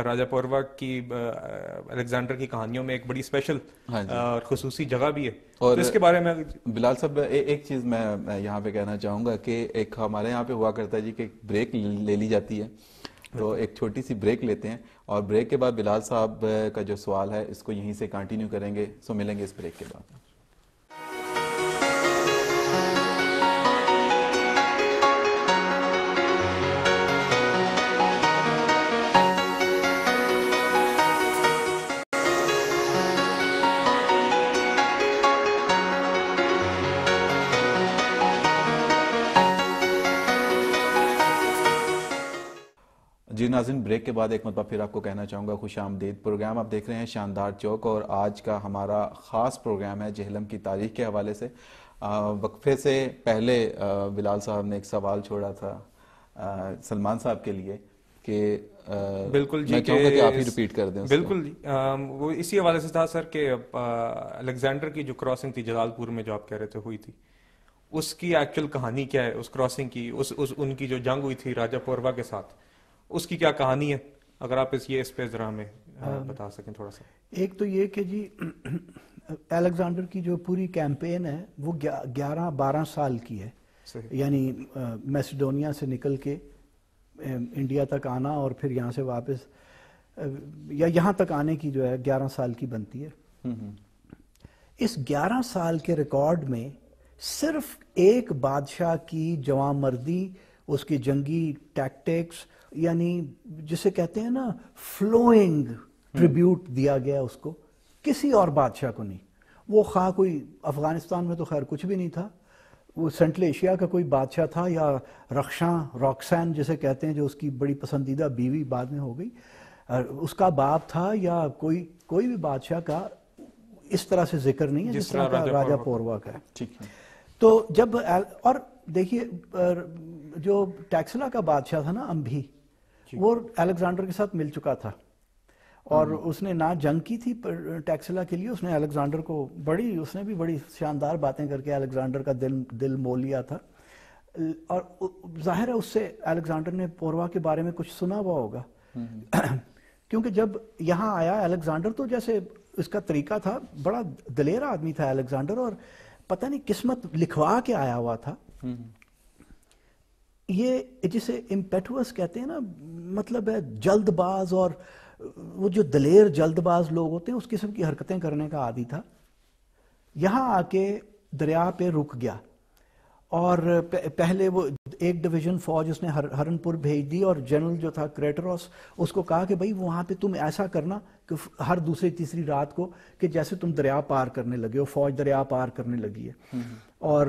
راجہ پوروا کی الیگزینڈر کی کہانیوں میں ایک بڑی اسپیشل اور خصوصی جگہ بھی ہے. اور تو اس کے بارے میں بلال صاحب ایک چیز میں یہاں پہ کہنا چاہوں گا کہ ایک ہمارے یہاں پہ ہوا کرتا ہے جی کہ بریک لے لی جاتی ہے, تو ایک چھوٹی سی بریک لیتے ہیں اور بریک کے بعد بلال صاحب کا جو سوال ہے اس کو یہیں سے کنٹینیو کریں گے. سو ملیں گے اس بریک کے بعد. جی ناظرین, بریک کے بعد ایک مرتبہ پھر آپ کو کہنا چاہوں گا خوش آمدید. پروگرام آپ دیکھ رہے ہیں شاندار چوک اور آج کا ہمارا خاص پروگرام ہے جہلم کی تاریخ کے حوالے سے. وقفے سے پہلے بلال صاحب نے ایک سوال چھوڑا تھا سلمان صاحب کے لیے کہ بالکل جی میں چاہوں گا کہ آپ ہی ریپیٹ کر دیں. بالکل جی, وہ اسی حوالے سے تھا سر کہ الیگزینڈر کی جو کراسنگ تھی جلال پور میں جو آپ کہہ رہے تھے ہوئی تھی, اس کی ایکچوئل کہانی کیا ہے, اس کراسنگ کی, ان کی جو جنگ ہوئی تھی راجہ پوروا کے ساتھ, اس کی کیا کہانی ہے, اگر آپ اس پہ ذرا ہمیں بتا سکیں تھوڑا سا. ایک تو یہ کہ جی الیگزینڈر کی جو پوری کیمپین ہے وہ 11-12 سال کی ہے. یعنی میسیڈونیا سے نکل کے انڈیا تک آنا اور پھر یہاں سے واپس یا یہاں تک آنے کی جو ہے 11 سال کی بنتی ہے. اس 11 سال کے ریکارڈ میں صرف ایک بادشاہ کی جواں مردی, اس کی جنگی ٹیکٹکس, یعنی جسے کہتے ہیں نا فلوئنگ ٹریبیوٹ دیا گیا اس کو, کسی اور بادشاہ کو نہیں. وہ خواہ کوئی افغانستان میں تو خیر کچھ بھی نہیں تھا, وہ سینٹرل ایشیا کا کوئی بادشاہ تھا, یا روکسان جسے کہتے ہیں جو اس کی بڑی پسندیدہ بیوی بعد میں ہو گئی, اس کا باپ تھا, یا کوئی بھی بادشاہ کا اس طرح سے ذکر نہیں ہے جس طرح کا راجہ پوروا کا ہے. ٹھیک ہے. تو جب اور دیکھیے جو ٹیکسلا کا بادشاہ تھا نا امبھی, وہ الیگزینڈر کے ساتھ مل چکا تھا اور اس نے نہ جنگ کی تھی ٹیکسلا کے لیے, اس نے الیگزینڈر کو اس نے بھی بڑی شاندار باتیں کر کے الیگزینڈر کا دل مول لیا تھا. اور ظاہر ہے اس سے الیگزینڈر نے پوروا کے بارے میں کچھ سنا ہوا ہوگا, کیونکہ جب یہاں آیا الیگزینڈر تو جیسے اس کا طریقہ تھا, بڑا دلیر آدمی تھا الیگزینڈر, اور پتہ نہیں قسمت لکھوا کے آیا ہوا تھا. یہ جسے امپیٹوس کہتے ہیں نا, مطلب ہے جلد باز, اور وہ جو دلیر جلد باز لوگ ہوتے ہیں اس قسم کی حرکتیں کرنے کا عادی تھا. یہاں آ کے دریا پہ رک گیا اور پہلے وہ ایک ڈویژن فوج اس نے ہرن پور بھیج دی, اور جنرل جو تھا کریٹروس اس کو کہا کہ بھائی وہاں پہ تم ایسا کرنا کہ ہر دوسری تیسری رات کو کہ جیسے تم دریا پار کرنے لگے ہو, فوج دریا پار کرنے لگی ہے, اور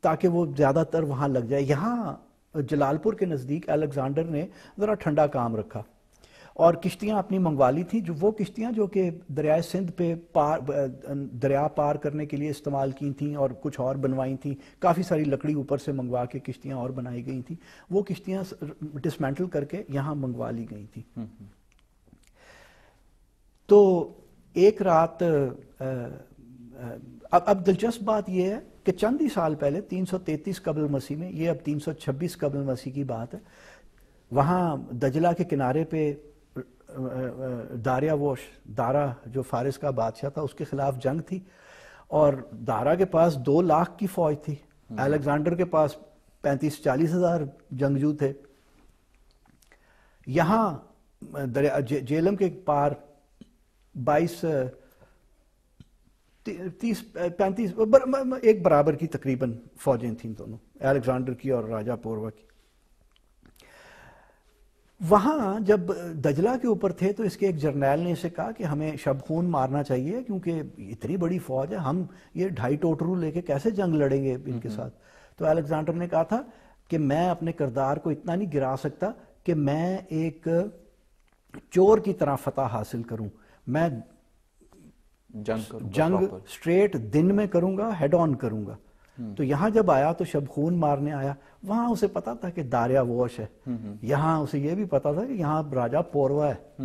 تاکہ وہ زیادہ تر وہاں لگ جائے. یہاں جلال پور کے نزدیک الیگزینڈر نے ذرا ٹھنڈا کام رکھا اور کشتیاں اپنی منگوا لی تھیں, وہ کشتیاں جو کہ دریائے سندھ پہ دریا پار کرنے کے لیے استعمال کی تھیں, اور کچھ اور بنوائی تھیں, کافی ساری لکڑی اوپر سے منگوا کے کشتیاں اور بنائی گئی تھیں, وہ کشتیاں ڈسمینٹل کر کے یہاں منگوا لی گئی تھیں. تو ایک رات اب دلچسپ بات یہ ہے کہ چند ہی سال پہلے 333 قبل مسیح میں, یہ اب 326 قبل مسیح کی بات ہے, وہاں دجلہ کے کنارے پہ دارا جو فارس کا بادشاہ تھا اس کے خلاف جنگ تھی, اور دارا کے پاس 2 لاکھ کی فوج تھی, الیگزینڈر کے پاس 35-40 ہزار جنگجو تھے. یہاں جیلم کے پار 35 ایک برابر کی تقریباً فوجیں تھیں دونوں, الیگزینڈر کی اور راجہ پوروا کی. وہاں جب دجلہ کے اوپر تھے تو اس کے ایک جرنیل نے اسے کہا کہ ہمیں شب خون مارنا چاہیے, کیونکہ اتنی بڑی فوج ہے, ہم یہ 2.5 ٹوٹرو لے کے کیسے جنگ لڑیں گے ان کے ساتھ. تو الیگزینڈر نے کہا تھا کہ میں اپنے کردار کو اتنا نہیں گرا سکتا کہ میں ایک چور کی طرح فتح حاصل کروں, میں جنگ سٹریٹ دن میں کروں گا, ہیڈ آن کروں گا. تو یہاں جب آیا تو شب خون مارنے آیا, وہاں اسے پتا تھا کہ داریا ووش ہے, یہاں اسے یہ بھی پتا تھا کہ یہاں راجہ پوروا ہے.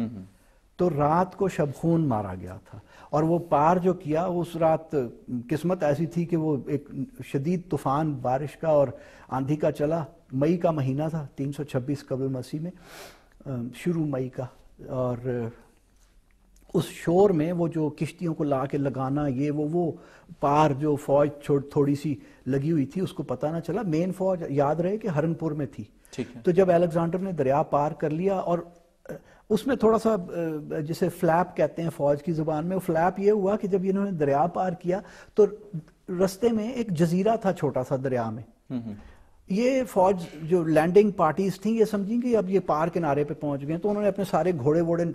تو رات کو شبخون مارا گیا تھا، اور وہ پار جو کیا اس رات قسمت ایسی تھی کہ وہ ایک شدید طوفان بارش کا اور آندھی کا چلا، مئی کا مہینہ تھا 326 قبل مسیح میں، شروع مئی کا، اور اس شور میں وہ جو کشتیوں کو لا کے لگانا، یہ وہ پار جو فوج تھوڑی سی لگی ہوئی تھی اس کو پتہ نہ چلا، مین فوج یاد رہے کہ ہرنپور میں تھی. تو جب الیگزینڈر نے دریا پار کر لیا، اور اس میں تھوڑا سا جسے فلیپ کہتے ہیں فوج کی زبان میں، وہ فلیپ یہ ہوا کہ جب انہوں نے دریا پار کیا تو رستے میں ایک جزیرہ تھا چھوٹا سا دریا میں. یہ فوج جو لینڈنگ پارٹیز تھیں یہ سمجھیں کہ اب یہ پار کنارے پہ پہنچ گئے، تو انہوں نے اپنے سارے گھوڑے ووڑے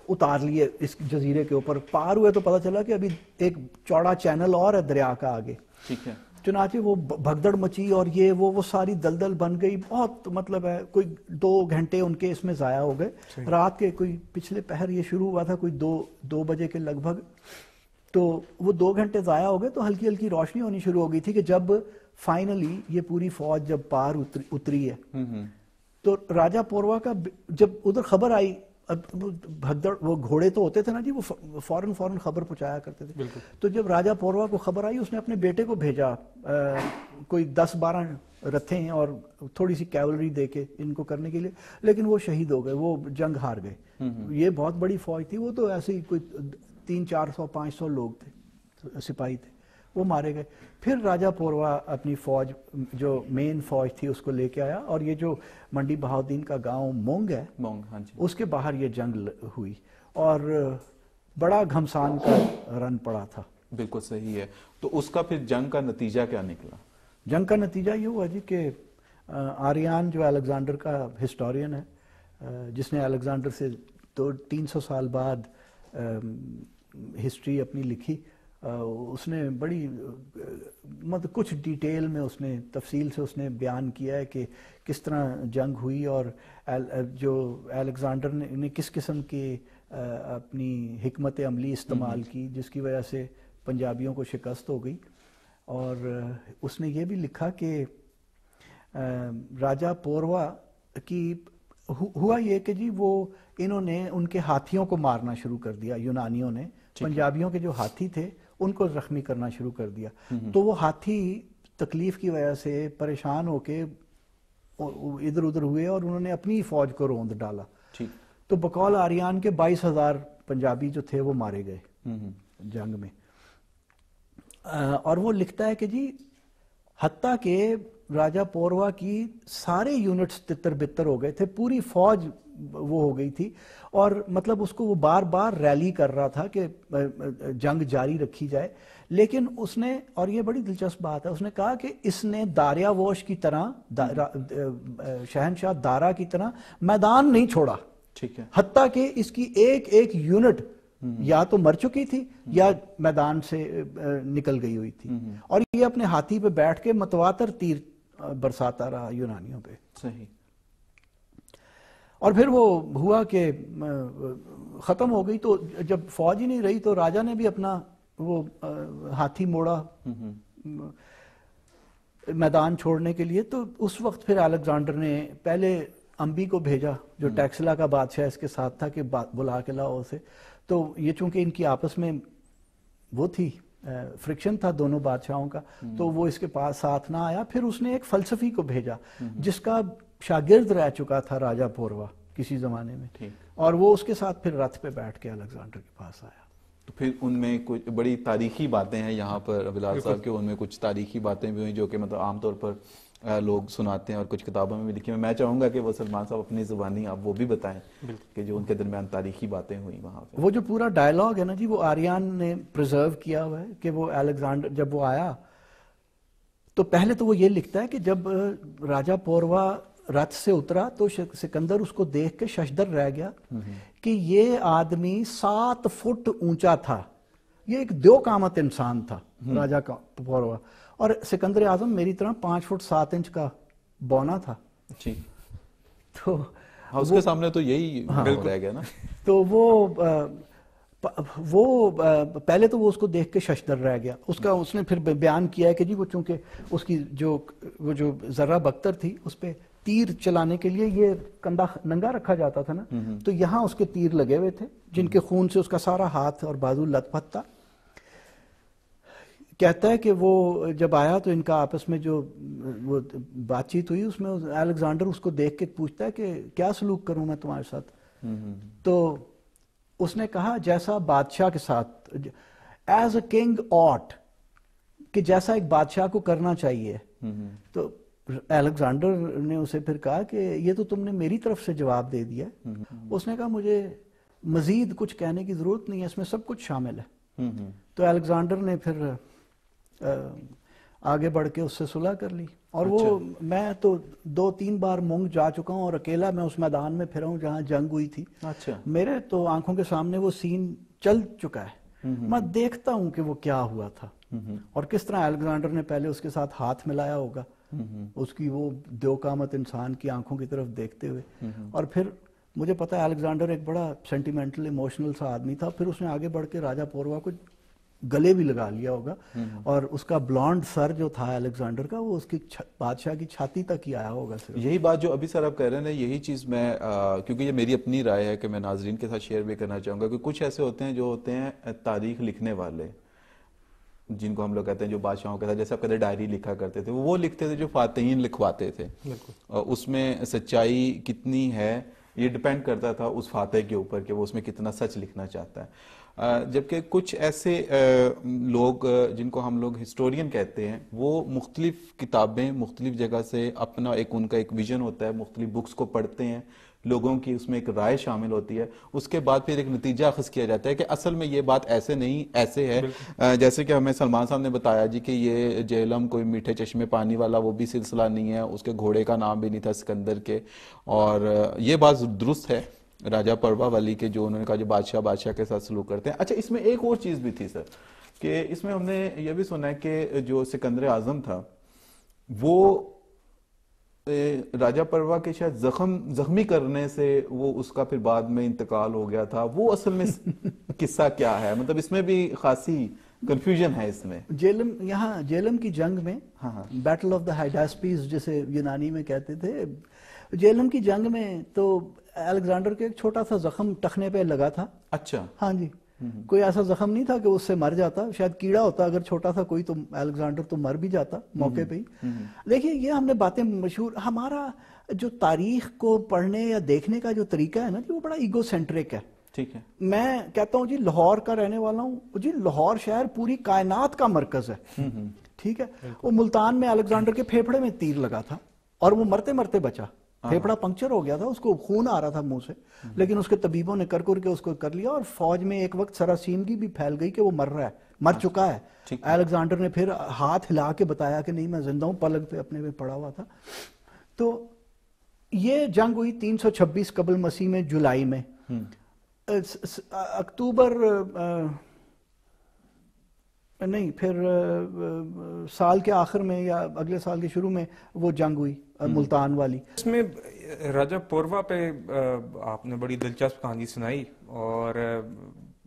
اتار لیے اس جزیرے کے اوپر. پار ہوئے تو پتہ چلا کہ ابھی ایک چوڑا چینل اور ہے دریا کا آگے. چنانچہ وہ بھگدڑ مچی اور یہ وہ ساری دلدل بن گئی. بہت مطلب ہے کوئی 2 گھنٹے ان کے اس میں ضائع ہو گئے. رات کے کوئی پچھلے پہر یہ شروع ہوا تھا کوئی 2 بجے کے لگ بھگ، تو وہ 2 گھنٹے ضائع ہو گئے. تو ہلکی ہلکی روشنی ہونی شروع ہو گئی تھی کہ جب فائنلی یہ پوری فوج جب پار اتری ہے، تو راجہ پوروا کا جب ادھر خبر آئی، بھگدڑ وہ گھوڑے تو ہوتے تھے نا جی، وہ فوراً خبر پہنچایا کرتے تھے. تو جب راجہ پوروا کو خبر آئی اس نے اپنے بیٹے کو بھیجا، کوئی 10-12 رتھیں اور تھوڑی سی کیولری دے کے ان کو کرنے کے لیے، لیکن وہ شہید ہو گئے، وہ جنگ ہار گئے. یہ بہت بڑی فوج تھی، وہ تو ایسے ہی کوئی 300-400-500 لوگ تھے، سپاہی تھے، وہ مارے گئے. پھر راجہ پوروا اپنی فوج جو مین فوج تھی اس کو لے کے آیا، اور یہ جو منڈی بہاؤدین کا گاؤں مونگ ہے، اس کے باہر یہ جنگ ہوئی، اور بڑا گھمسان کا رن پڑا تھا. بالکل صحیح ہے. تو اس کا پھر جنگ کا نتیجہ کیا نکلا؟ جنگ کا نتیجہ یہ ہوا جی کہ آریان جو الیگزینڈر کا ہسٹورین ہے، جس نے الیگزینڈر سے 300 سال بعد ہسٹری اپنی لکھی، اس نے بڑی مطلب کچھ ڈیٹیل میں اس نے تفصیل سے اس نے بیان کیا ہے کہ کس طرح جنگ ہوئی، اور جو الیگزینڈر نے کس قسم کی اپنی حکمت عملی استعمال کی جس کی وجہ سے پنجابیوں کو شکست ہو گئی. اور اس نے یہ بھی لکھا کہ راجہ پوروا کی ہوا یہ کہ جی وہ انہوں نے ان کے ہاتھیوں کو مارنا شروع کر دیا، یونانیوں نے پنجابیوں کے جو ہاتھی تھے ان کو زخمی کرنا شروع کر دیا. تو وہ ہاتھی تکلیف کی وجہ سے پریشان ہو کے ادھر ادھر ہوئے اور انہوں نے اپنی فوج کو روند ڈالا. تو بقول آریان کے 22,000 پنجابی جو تھے وہ مارے گئے جنگ میں. اور وہ لکھتا ہے کہ جی حتیٰ کہ راجہ پوروا کی سارے یونٹس تتر بتر ہو گئے تھے، پوری فوج وہ ہو گئی تھی، اور مطلب اس کو وہ بار بار ریلی کر رہا تھا کہ جنگ جاری رکھی جائے. لیکن اس نے، اور یہ بڑی دلچسپ بات ہے، اس نے کہا کہ اس نے داریاووش کی طرح، شہنشاہ دارا کی طرح میدان نہیں چھوڑا. حتیٰ کہ اس کی ایک یونٹ یا تو مر چکی تھی یا میدان سے نکل گئی ہوئی تھی، اور یہ اپنے ہاتھی پہ بیٹھ کے متواتر تیر برساتا رہا یونانیوں پہ. صحیح. اور پھر وہ ہوا کہ ختم ہو گئی. تو جب فوج ہی نہیں رہی تو راجہ نے بھی اپنا وہ ہاتھی موڑا میدان چھوڑنے کے لیے. تو اس وقت پھر الیگزینڈر نے پہلے امبی کو بھیجا جو ٹیکسلا کا بادشاہ اس کے ساتھ تھا کہ بلا کے لاؤ اسے. تو یہ چونکہ ان کی آپس میں وہ تھی، فرکشن تھا دونوں بادشاہوں کا، تو وہ اس کے پاس ساتھ نہ آیا. پھر اس نے ایک فلسفی کو بھیجا جس کا شاگرد رہ چکا تھا راجہ پوروا کسی زمانے میں، اور وہ اس کے ساتھ پھر رتھ پہ بیٹھ کے الیگزینڈر کے پاس آیا. تو پھر ان میں کچھ بڑی تاریخی باتیں ہیں یہاں پر بلال صاحب کے، ان میں کچھ تاریخی باتیں بھی ہوئیں جو کہ مطلب عام طور پر لوگ سناتے ہیں اور کچھ کتابوں میں بھی لکھی. میں چاہوں گا کہ وہ سلمان صاحب اپنی زبانی آپ وہ بھی بتائیں کہ جو ان کے درمیان تاریخی باتیں ہوئی وہاں پہ. وہ جو پورا ڈائلاگ ہے نا جی، وہ آریان نے پریزرو کیا ہوا ہے کہ وہ الیگزینڈر جب وہ آیا تو پہلے تو وہ یہ لکھتا ہے کہ جب راجہ پوروا رتھ سے اترا تو سکندر اس کو دیکھ کے ششدر رہ گیا کہ یہ آدمی 7 فٹ اونچا تھا، یہ ایک دیو قامت انسان تھا راجہ پوروا، اور سکندر اعظم میری طرح 5 فٹ 7 انچ کا بونا تھا. تو اس کے سامنے تو یہی رہ گیا نا. تو وہ پہلے تو وہ اس کو دیکھ کے ششدر رہ گیا. اس نے پھر بیان کیا ہے کہ جی وہ چونکہ اس کی جو ذرہ بختر تھی اس پہ تیر چلانے کے لیے یہ کندھا ننگا رکھا جاتا تھا نا، تو یہاں اس کے تیر لگے ہوئے تھے جن کے خون سے اس کا سارا ہاتھ اور بازو لت پت تھا. کہتا ہے کہ وہ جب آیا تو ان کا آپس میں جو وہ بات چیت ہوئی، اس میں الیگزینڈر اس کو دیکھ کے پوچھتا ہے کہ کیا سلوک کروں میں تمہارے ساتھ. تو اس نے کہا جیسا بادشاہ کے ساتھ، ایز اے کنگ آٹ، کہ جیسا ایک بادشاہ کو کرنا چاہیے. تو الیگزینڈر نے اسے پھر کہا کہ یہ تو تم نے میری طرف سے جواب دے دیا. اس نے کہا مجھے مزید کچھ کہنے کی ضرورت نہیں ہے، اس میں سب کچھ شامل ہے. تو الیگزینڈر نے پھر آگے بڑھ کے اس سے صلح کر لی. اور وہ میں تو 2-3 بار مونگ جا چکا ہوں اور اکیلا میں اس میدان میں پھرا ہوں جہاں جنگ ہوئی تھی. میرے تو آنکھوں کے سامنے وہ سین چل چکا ہے. میں دیکھتا ہوں کہ وہ کیا ہوا تھا اور کس طرح الیگزینڈر نے پہلے اس کے ساتھ ہاتھ ملایا ہوگا اس کی وہ دیوقامت انسان کی آنکھوں کی طرف دیکھتے ہوئے. اور پھر مجھے پتا ہے الیگزینڈر ایک بڑا سینٹیمنٹل ایموشنل سا آدمی تھا. پھر اس نے آگے بڑھ کے راجا پوروا کو گلے بھی لگا لیا ہوگا اور اس کا بلانڈ سر جو تھا الیگزینڈر کا وہ اس کی بادشاہ کی چھاتی تک ہی آیا ہوگا. یہی بات جو ابھی سر آپ کہہ رہے ہیں، یہی چیز میں کیونکہ یہ میری اپنی رائے ہے کہ میں ناظرین کے ساتھ شیئر بھی کرنا چاہوں گا کہ کچھ ایسے ہوتے ہیں جو ہوتے ہیں تاریخ لکھنے والے، جن کو ہم لوگ کہتے ہیں جو بادشاہوں کے ساتھ، جیسے آپ کہتے ہیں ڈائری لکھا کرتے تھے، وہ لکھتے تھے جو فاتحین لکھواتے تھے. اس میں سچائی کتنی ہے یہ ڈیپینڈ کرتا تھا اس فاتح کے اوپر کہ وہ اس میں کتنا سچ لکھنا چاہتا ہے. جبکہ کچھ ایسے لوگ جن کو ہم لوگ ہسٹورین کہتے ہیں، وہ مختلف کتابیں مختلف جگہ سے اپنا ان کا ایک ویژن ہوتا ہے، مختلف بکس کو پڑھتے ہیں، لوگوں کی اس میں ایک رائے شامل ہوتی ہے، اس کے بعد پھر ایک نتیجہ اخذ کیا جاتا ہے کہ اصل میں یہ بات ایسے نہیں ایسے ہے. جیسے کہ ہمیں سلمان صاحب نے بتایا جی کہ یہ جہلم کوئی میٹھے چشمے پانی والا وہ بھی سلسلہ نہیں ہے، اس کے گھوڑے کا نام بھی نہیں تھا سکندر کے. اور یہ بات درست ہے راجہ پروا والی کے جو انہوں نے کہا جو بادشاہ کے ساتھ سلوک کرتے ہیں. اچھا اس میں ایک اور چیز بھی تھی سر کہ اس میں ہم نے یہ بھی سنا ہے کہ جو سکندر اعظم تھا وہ راجہ پروا کے شاید زخمی کرنے سے وہ اس کا پھر بعد میں انتقال ہو گیا تھا. وہ اصل میں قصہ کیا ہے؟ مطلب اس میں بھی خاصی کنفیوژن ہے اس میں. جیلم کی جنگ میں بیٹل آف دا ہائیڈاسپیز جسے یونانی میں کہتے تھے، جیلم کی جنگ میں تو الیگزینڈر کے ایک چھوٹا سا زخم ٹخنے پہ لگا تھا. اچھا. ہاں جی، کوئی ایسا زخم نہیں تھا کہ اس سے مر جاتا، شاید کیڑا ہوتا اگر چھوٹا سا کوئی تو الیگزینڈر تو مر بھی جاتا موقع پہ ہی. دیکھیے یہ ہم نے باتیں مشہور، ہمارا جو تاریخ کو پڑھنے یا دیکھنے کا جو طریقہ ہے نا جی وہ بڑا ایگو سینٹرک ہے. ٹھیک ہے. میں کہتا ہوں جی لاہور کا رہنے والا ہوں جی، لاہور شہر پوری کائنات کا مرکز ہے. ٹھیک ہے. وہ ملتان میں الیگزینڈر کے پھیپھڑے میں تیر لگا تھا اور وہ مرتے مرتے بچا. پھیپڑا پنکچر ہو گیا تھا، اس کو خون آ رہا تھا منہ سے، لیکن اس کے طبیبوں نے کر کے اس کو کر لیا اور فوج میں ایک وقت سراسیمگی بھی پھیل گئی کہ وہ مر چکا ہے. الیگزینڈر نے پھر ہاتھ ہلا کے بتایا کہ نہیں میں زندہ ہوں، پلنگ پہ اپنے میں پڑا ہوا تھا. تو یہ جنگ ہوئی 326 قبل مسیح میں جولائی میں. اکتوبر نہیں، پھر سال کے آخر میں یا اگلے سال کے شروع میں وہ جنگ ہوئی ملتان والی. اس میں راجہ پوروا پہ آپ نے بڑی دلچسپ کہانی سنائی، اور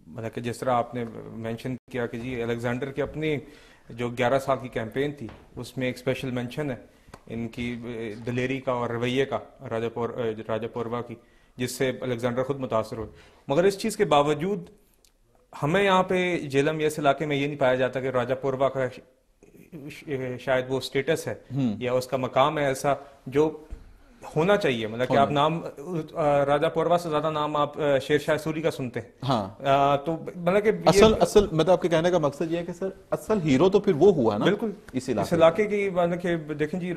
مطلب کہ جس طرح آپ نے مینشن کیا کہ جی الیگزینڈر کی اپنی جو 11 سال کی کیمپین تھی اس میں ایک اسپیشل مینشن ہے ان کی دلیری کا اور رویے کا راجہ پوروا کی، جس سے الیگزینڈر خود متاثر ہوئے. مگر اس چیز کے باوجود ہمیں یہاں پہ جیلم یا اس علاقے میں یہ نہیں پایا جاتا کہ راجہ پوروا کا شاید وہ سٹیٹس ہے یا اس کا مقام ہے ایسا جو ہونا چاہیے. مطلب کہ آپ نام راجہ پوروا سے زیادہ نام آپ شیر شاہ سوری کا سنتے ہیں. ہاں تو مطلب کہ اصل مطلب آپ کے کہنے کا مقصد یہ ہے کہ سر اصل ہیرو تو پھر وہ ہوا نا بالکل اس علاقے کی. مطلب کہ دیکھیں جی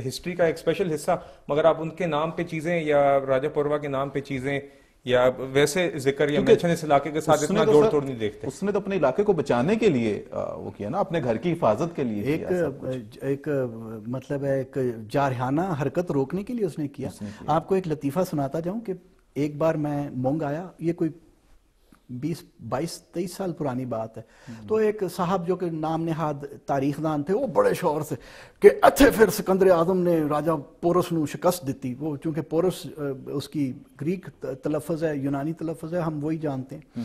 ہسٹری کا ایک اسپیشل حصہ، مگر آپ ان کے نام پہ چیزیں یا راجہ پوروا کے نام پہ چیزیں یا ویسے ذکر یا مینشن اس علاقے کے ساتھ اتنا جوڑ توڑ نہیں دیکھتے. اس نے تو اپنے علاقے کو بچانے کے لیے وہ کیا نا، اپنے گھر کی حفاظت کے لیے ایک مطلب ہے ایک جارحانہ حرکت روکنے کے لیے اس نے کیا. آپ کو ایک لطیفہ سناتا جاؤں کہ ایک بار میں مونگ آیا، یہ کوئی 22-23 سال پرانی بات ہے. تو ایک صاحب جو کہ نام نہاد تاریخ دان تھے وہ بڑے شور سے کہ اتھے پھر سکندر اعظم نے راجہ پورس نو شکست دیتی. وہ چونکہ پورس اس کی گریک تلفظ ہے، یونانی تلفظ ہے، ہم وہی جانتے ہیں.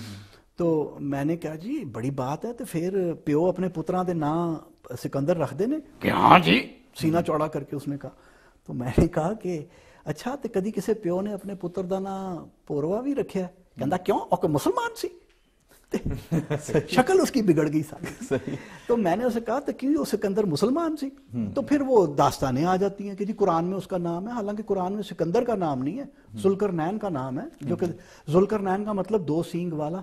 تو میں نے کہا جی بڑی بات ہے، تو پھر پیو اپنے پتراں دے نام سکندر رکھ دینے کہ ہاں جی، سینہ چوڑا کر کے اس نے کہا. تو میں نے کہا کہ اچھا تو کدی کسی پیو نے اپنے پتر دا نام پوروا بھی رکھیا؟ کہندا کیوں؟ او کہ مسلمان سی، شکل اس کی بگڑ گئی ساری۔ تو میں نے اسے کہا تو کیوں وہ سکندر مسلمان سی؟ تو پھر وہ داستانیں آ جاتی ہیں کہ جی قرآن میں اس کا نام ہے، حالانکہ قرآن میں سکندر کا نام نہیں ہے، ذوالقرنین کا نام ہے، جو کہ ذوالقرنین کا مطلب 2 سینگ والا۔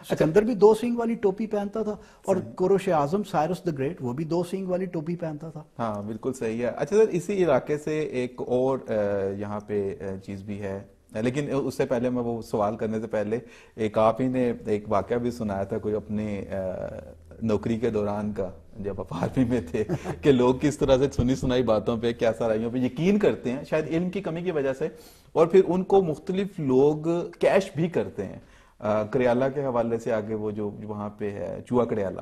سکندر بھی 2 سینگ والی ٹوپی پہنتا تھا، اور کوروش اعظم سائرس دی گریٹ وہ بھی 2 سینگ والی ٹوپی پہنتا تھا۔ ہاں بالکل صحیح ہے۔ اچھا سر، اسی علاقے سے ایک اور یہاں پہ چیز بھی ہے، لیکن اس سے پہلے میں وہ سوال کرنے سے پہلے ایک آپ ہی نے ایک واقعہ بھی سنایا تھا کوئی اپنے نوکری کے دوران کا، جب آپ آرمی میں تھے، کہ لوگ کس طرح سے سنی سنائی باتوں پہ، کیا سرائیوں پہ یقین کرتے ہیں، شاید علم کی کمی کی وجہ سے، اور پھر ان کو مختلف لوگ کیش بھی کرتے ہیں۔ کریالہ کے حوالے سے آگے وہ جو وہاں پہ ہے چوہا کریالہ،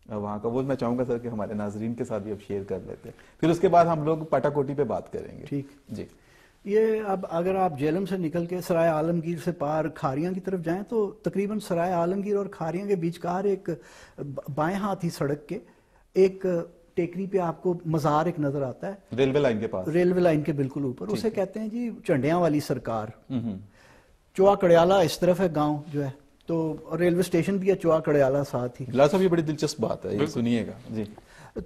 وہاں کا وہ میں چاہوں گا سر کہ ہمارے ناظرین کے ساتھ بھی اب شیئر کر لیتے ہیں، پھر اس کے بعد ہم لوگ پاٹا کوٹی پہ بات کریں گے۔ ٹھیک جی۔ یہ اب اگر آپ جیلم سے نکل کے سرائے عالمگیر سے پار کھاریاں کی طرف جائیں تو تقریباً سرائے عالمگیر اور کھاریاں کے بیچکار ایک بائیں ہاتھ ہی سڑک کے ایک ٹیکری پہ آپ کو مزار ایک نظر آتا ہے، ریلوے لائن کے پاس، ریلوے لائن کے بالکل اوپر، اسے کہتے ہیں جی چنڈیاں والی سرکار۔ چوہا کڑیالہ اس طرف ہے گاؤں جو ہے، تو ریلوے اسٹیشن بھی ہے چوہا کڑیالہ ساتھ ہی۔ بلال صاحب یہ بڑی دلچسپ بات ہے، یہ سنیے گا جی۔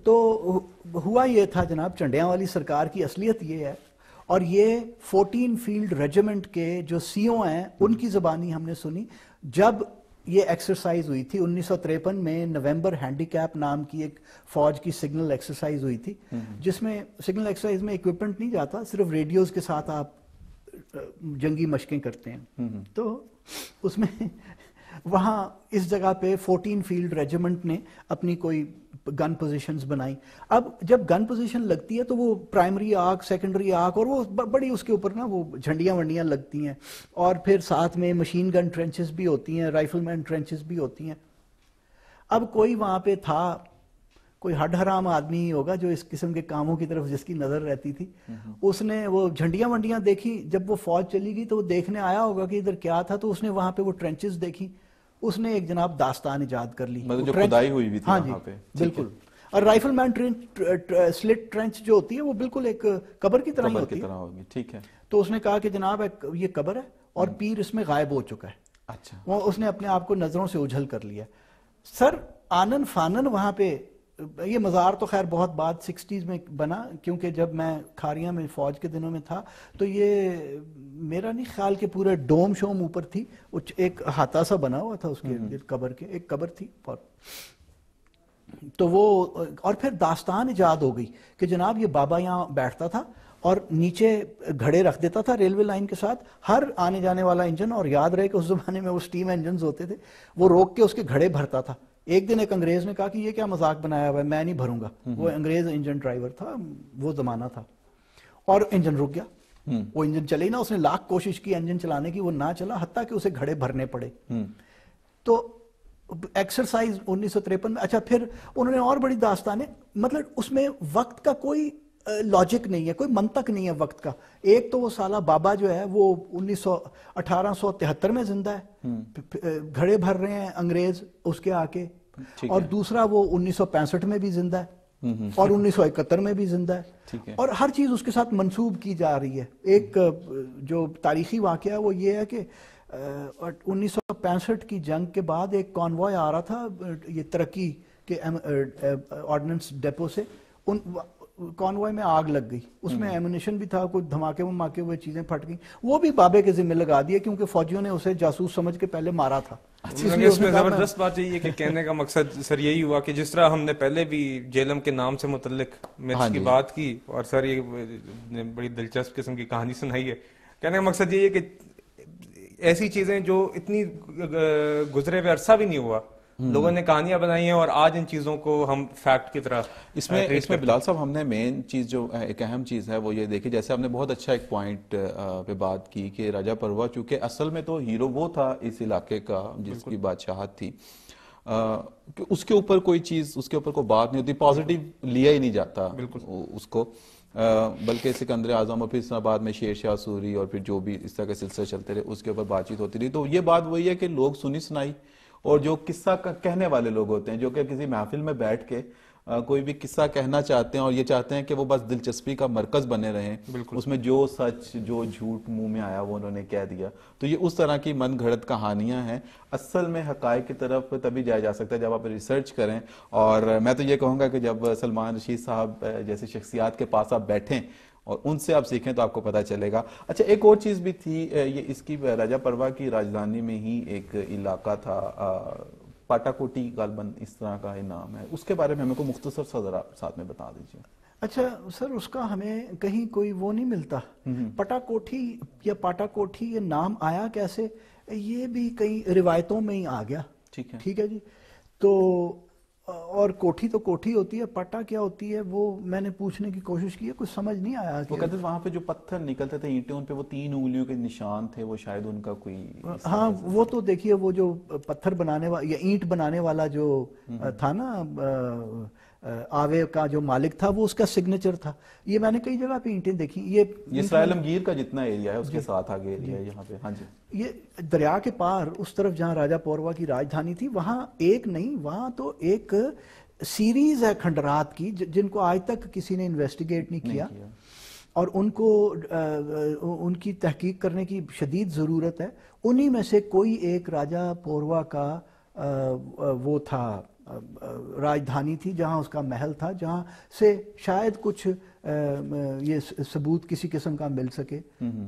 تو ہوا یہ تھا جناب، چنڈیاں والی سرکار کی اصلیت یہ ہے، اور یہ 14 فیلڈ ریجیمنٹ کے جو سی او ہیں ان کی زبانی ہم نے سنی جب یہ ایکسرسائز ہوئی تھی 1953 میں نومبر ہینڈی کیپ نام کی ایک فوج کی سگنل ایکسرسائز ہوئی تھی، جس میں سگنل ایکسرسائز میں اکوپمنٹ نہیں جاتا، صرف ریڈیوز کے ساتھ آپ جنگی مشقیں کرتے ہیں۔ تو اس میں وہاں اس جگہ پہ 14 فیلڈ ریجیمنٹ نے اپنی کوئی گن پوزیشنز بنائی۔ اب جب گن پوزیشن لگتی ہے تو وہ پرائمری آرک، سیکنڈری آرک، اور وہ بڑی اس کے اوپر نا وہ جھنڈیاں ونڈیاں لگتی ہیں، اور پھر ساتھ میں مشین گن ٹرنچز بھی ہوتی ہیں، رائفل مین ٹرنچز بھی ہوتی ہیں۔ اب کوئی وہاں پہ تھا، کوئی ہڈ حرام آدمی ہی ہوگا جو اس قسم کے کاموں کی طرف جس کی نظر رہتی تھی، اس نے وہ جھنڈیاں ونڈیاں دیکھی۔ جب وہ فوج چلی گئی تو وہ دیکھنے آیا ہوگا کہ ادھر کیا تھا، تو اس نے وہاں پہ وہ ٹرنچز دیکھی، اس نے ایک جناب داستان ایجاد کر لی، مطلب جو کھدائی ہوئی بھی تھی وہاں پہ۔ بالکل، اور رائفل مین سلٹ ٹرنچ جو ہوتی ہے وہ بالکل ایک قبر کی طرح ہی ہوتی ہے۔ ٹھیک ہے۔ تو اس نے کہا کہ جناب یہ قبر ہے اور پیر اس میں غائب ہو چکا ہے۔ اچھا، وہ اس نے اپنے آپ کو نظروں سے اجھل کر لیا۔ سر آنن فانن وہاں پہ یہ مزار تو خیر بہت بعد 60s میں بنا، کیونکہ جب میں کھاریاں میں فوج کے دنوں میں تھا تو یہ میرا نہیں خیال کہ پورے ڈوم شوم اوپر تھی، ایک ہاتھا سا بنا ہوا تھا اس کے قبر کے، ایک قبر تھی، تو وہ اور پھر داستان ایجاد ہو گئی کہ جناب یہ بابا یہاں بیٹھتا تھا اور نیچے گھڑے رکھ دیتا تھا ریلوے لائن کے ساتھ، ہر آنے جانے والا انجن، اور یاد رہے کہ اس زمانے میں وہ سٹیم انجنز ہوتے تھے، وہ روک کے اس کے گھڑے بھرتا تھا۔ ایک دن ایک انگریز نے کہا کہ یہ کیا مذاق بنایا ہوا ہے، میں نہیں بھروں گا، وہ انگریز انجن ڈرائیور تھا، وہ زمانہ تھا، اور انجن رک گیا، وہ انجن چلے نا، اس نے لاکھ کوشش کی انجن چلانے کی، وہ نہ چلا، حتیٰ کہ اسے گھڑے بھرنے پڑے۔ تو ایکسرسائز 1953 میں، اچھا پھر انہوں نے اور بڑی داستانیں، مطلب اس میں وقت کا کوئی لاجک نہیں ہے، کوئی منطق نہیں ہے وقت کا۔ ایک تو وہ سالہ بابا جو ہے وہ 1873 میں زندہ ہے، گھڑے بھر رہے ہیں انگریز اس کے آ کے، اور دوسرا وہ 1965 میں بھی زندہ ہے، اور 1971 میں بھی زندہ ہے، اور ہر چیز اس کے ساتھ منسوب کی جا رہی ہے۔ ایک جو تاریخی واقعہ وہ یہ ہے کہ 1965 کی جنگ کے بعد ایک کانوائے آ رہا تھا یہ ترقی کے آرڈننس ڈیپو سے، ان کانوائے میں آگ لگ گئی، اس میں ایمونیشن بھی تھا، کوئی دھماکے وماکے ہوئے چیزیں پھٹ گئیں، وہ بھی بابے کے ذمہ لگا دیے کیونکہ فوجیوں نے اسے جاسوس سمجھ کے پہلے مارا تھا۔ اس میں زبردست بات یہی ہے کہ کہنے کا مقصد سر یہی ہوا کہ جس طرح ہم نے پہلے بھی جیلم کے نام سے متعلق میچ کی بات کی، اور سر یہ بڑی دلچسپ قسم کی کہانی سنائی ہے، کہنے کا مقصد یہی ہے کہ ایسی چیزیں جو اتنی گزرے ہوئے عرصہ بھی نہیں ہوا، لوگوں نے کہانیاں بنائی ہیں، اور آج ان چیزوں کو ہم فیکٹ کی طرح اس میں بلال صاحب ہم نے مین چیز جو ایک اہم چیز ہے وہ یہ دیکھی، جیسے ہم نے بہت اچھا ایک پوائنٹ پہ بات کی کہ راجہ پروا چونکہ اصل میں تو ہیرو وہ تھا اس علاقے کا جس کی بادشاہت تھی، کہ اس کے اوپر کوئی چیز، اس کے اوپر کوئی بات نہیں ہوتی، پازیٹیو لیا ہی نہیں جاتا اس کو، بلکہ سکندر اعظم اور پھر اس طرح بعد میں شیر شاہ سوری اور پھر جو بھی اس طرح کے سلسلے چلتے رہے اس کے اوپر بات چیت ہوتی رہی۔ تو یہ بات وہی ہے کہ لوگ سنی سنائی اور جو قصہ کہنے والے لوگ ہوتے ہیں جو کہ کسی محفل میں بیٹھ کے کوئی بھی قصہ کہنا چاہتے ہیں اور یہ چاہتے ہیں کہ وہ بس دلچسپی کا مرکز بنے رہیں, اس میں جو سچ جو جھوٹ منہ میں آیا وہ انہوں نے کہہ دیا. تو یہ اس طرح کی من گھڑت کہانیاں ہیں. اصل میں حقائق کی طرف تبھی جایا جا سکتا ہے جب آپ ریسرچ کریں, اور میں تو یہ کہوں گا کہ جب سلمان رشید صاحب جیسے شخصیات کے پاس آپ بیٹھیں اور ان سے آپ سیکھیں تو آپ کو پتہ چلے گا. اچھا, ایک اور چیز بھی تھی, یہ اس کی راجہ پروا کی راجدھانی میں ہی ایک علاقہ تھا, پاٹا کوٹی غالباً اس طرح کا ہی نام ہے, اس کے بارے میں ہمیں کو مختصر سا ذرا ساتھ میں بتا دیجیے. اچھا سر, اس کا ہمیں کہیں کوئی وہ نہیں ملتا. پٹا کوٹھی یا پاٹا کوٹھی یہ نام آیا کیسے, یہ بھی کئی روایتوں میں ہی آ گیا. ٹھیک ہے جی. تو اور کوٹھی تو کوٹھی ہوتی ہے, پٹا کیا ہوتی ہے وہ میں نے پوچھنے کی کوشش کی ہے, کچھ سمجھ نہیں آیا. وہ کہتے ہیں وہاں پہ جو پتھر نکلتے تھے اینٹیں, ان پہ وہ 3 انگلیوں کے نشان تھے, وہ شاید ان کا کوئی. ہاں وہ تو دیکھیے, وہ جو پتھر بنانے والا یا اینٹ بنانے والا جو تھا نا, آوے کا جو مالک تھا, وہ اس کا سگنیچر تھا. یہ میں نے کئی جگہ پہ اینٹیں دیکھی. یہ اسرائیل عالمگیر کا جتنا ایریا ہے اس کے ساتھ آگے ایریا ہے یہاں پہ. ہاں جی. یہ دریا کے پار اس طرف جہاں راجہ پوروا کی راجدھانی تھی, وہاں ایک نہیں, وہاں تو ایک سیریز ہے کھنڈرات کی جن کو آج تک کسی نے انویسٹیگیٹ نہیں کیا, اور ان کو ان کی تحقیق کرنے کی شدید ضرورت ہے. انہی میں سے کوئی ایک راجہ پوروا کا وہ تھا, راجدھانی تھی, جہاں اس کا محل تھا, جہاں سے شاید کچھ یہ ثبوت کسی قسم کا مل سکے.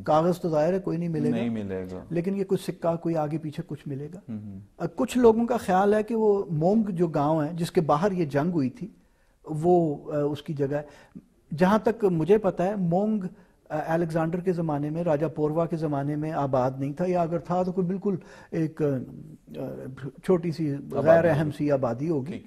کاغذ تو ظاہر ہے کوئی نہیں ملے گا, لیکن یہ کچھ سکہ کوئی آگے پیچھے کچھ ملے گا. کچھ لوگوں کا خیال ہے کہ وہ مونگ جو گاؤں ہے جس کے باہر یہ جنگ ہوئی تھی, وہ اس کی جگہ ہے. جہاں تک مجھے پتا ہے مونگ الیگزینڈر کے زمانے میں, راجہ پوروا کے زمانے میں آباد نہیں تھا, یا اگر تھا تو کوئی بالکل ایک چھوٹی سی غیر اہم سی آبادی ہوگی.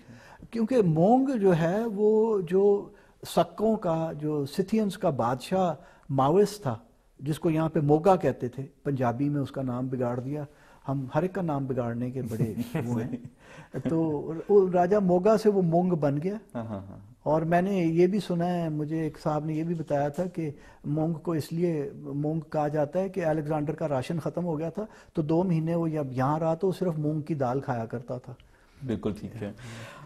کیونکہ مونگ جو ہے وہ جو سکوں کا, جو سیتھینز کا بادشاہ ماوس تھا, جس کو یہاں پہ موگا کہتے تھے, پنجابی میں اس کا نام بگاڑ دیا. ہم ہر ایک کا نام بگاڑنے کے بڑے وہ ہیں. تو راجہ موگا سے وہ مونگ بن گیا. اور میں نے یہ بھی سنا ہے, مجھے ایک صاحب نے یہ بھی بتایا تھا کہ مونگ کو اس لیے مونگ کہا جاتا ہے کہ الیگزینڈر کا راشن ختم ہو گیا تھا, تو 2 مہینے وہ جب یہاں رہا تو صرف مونگ کی دال کھایا کرتا تھا. بالکل ٹھیک ہے,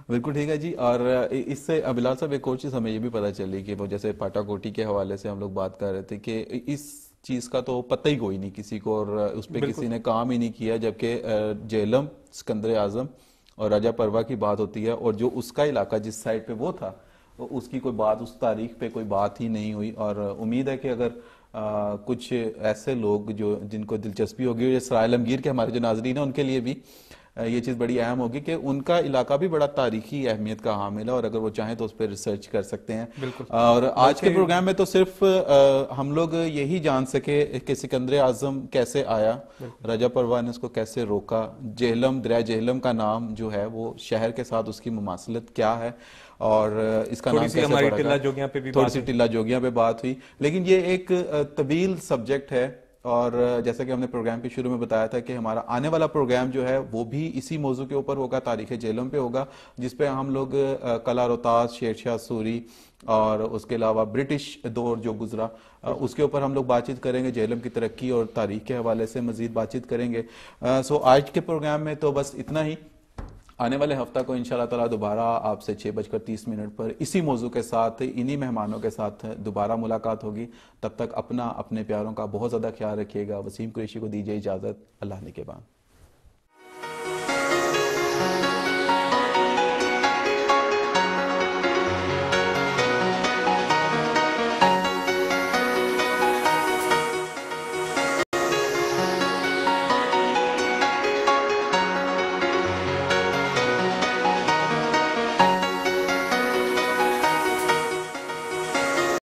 بالکل ٹھیک ہے جی. اور اس سے بلال صاحب ایک اور چیز ہمیں یہ بھی پتہ چلی کہ وہ جیسے پاٹا کوٹی کے حوالے سے ہم لوگ بات کر رہے تھے کہ اس چیز کا تو پتہ ہی کوئی نہیں کسی کو, اور اس پہ کسی نے کام ہی نہیں کیا, جبکہ جہلم, سکندر اعظم اور راجہ پروا کی بات ہوتی ہے, اور جو اس کا علاقہ جس سائڈ پہ وہ تھا اس کی کوئی بات, اس تاریخ پہ کوئی بات ہی نہیں ہوئی. اور امید ہے کہ اگر کچھ ایسے لوگ جو جن کو دلچسپی ہوگی, اسرائیل عالمگیر کے ہمارے جو ناظرین ہیں ان کے لیے بھی یہ چیز بڑی اہم ہوگی کہ ان کا علاقہ بھی بڑا تاریخی اہمیت کا حامل ہے, اور اگر وہ چاہیں تو اس پہ ریسرچ کر سکتے ہیں. اور آج کے پروگرام میں تو صرف ہم لوگ یہی جان سکے کہ سکندر اعظم کیسے آیا, راجہ پروا نے اس کو کیسے روکا, جہلم, دریا جہلم کا نام جو ہے وہ شہر کے ساتھ اس کی مماثلت کیا ہے, اور اس کا نام کیسے پڑا گا. تھوڑی سی ٹلہ جوگیاں پہ بات ہوئی, لیکن یہ ایک طویل سبجیکٹ ہے. اور جیسا کہ ہم نے پروگرام کے شروع میں بتایا تھا کہ ہمارا آنے والا پروگرام جو ہے وہ بھی اسی موضوع کے اوپر ہوگا, تاریخ جہلم پہ ہوگا, جس پہ ہم لوگ قلعہ روہتاس, شیر شاہ سوری اور اس کے علاوہ برٹش دور جو گزرا اس کے اوپر ہم لوگ بات چیت کریں گے. جہلم کی ترقی اور تاریخ کے حوالے سے مزید بات چیت کریں گے. سو آج کے پروگرام میں تو بس اتنا ہی. آنے والے ہفتہ کو انشاءاللہ تعالیٰ دوبارہ آپ سے 6:30 پر اسی موضوع کے ساتھ, انہی مہمانوں کے ساتھ دوبارہ ملاقات ہوگی. تب تک اپنا, اپنے پیاروں کا بہت زیادہ خیال رکھیے گا. وسیم قریشی کو دیجیے اجازت. اللہ نگہبان.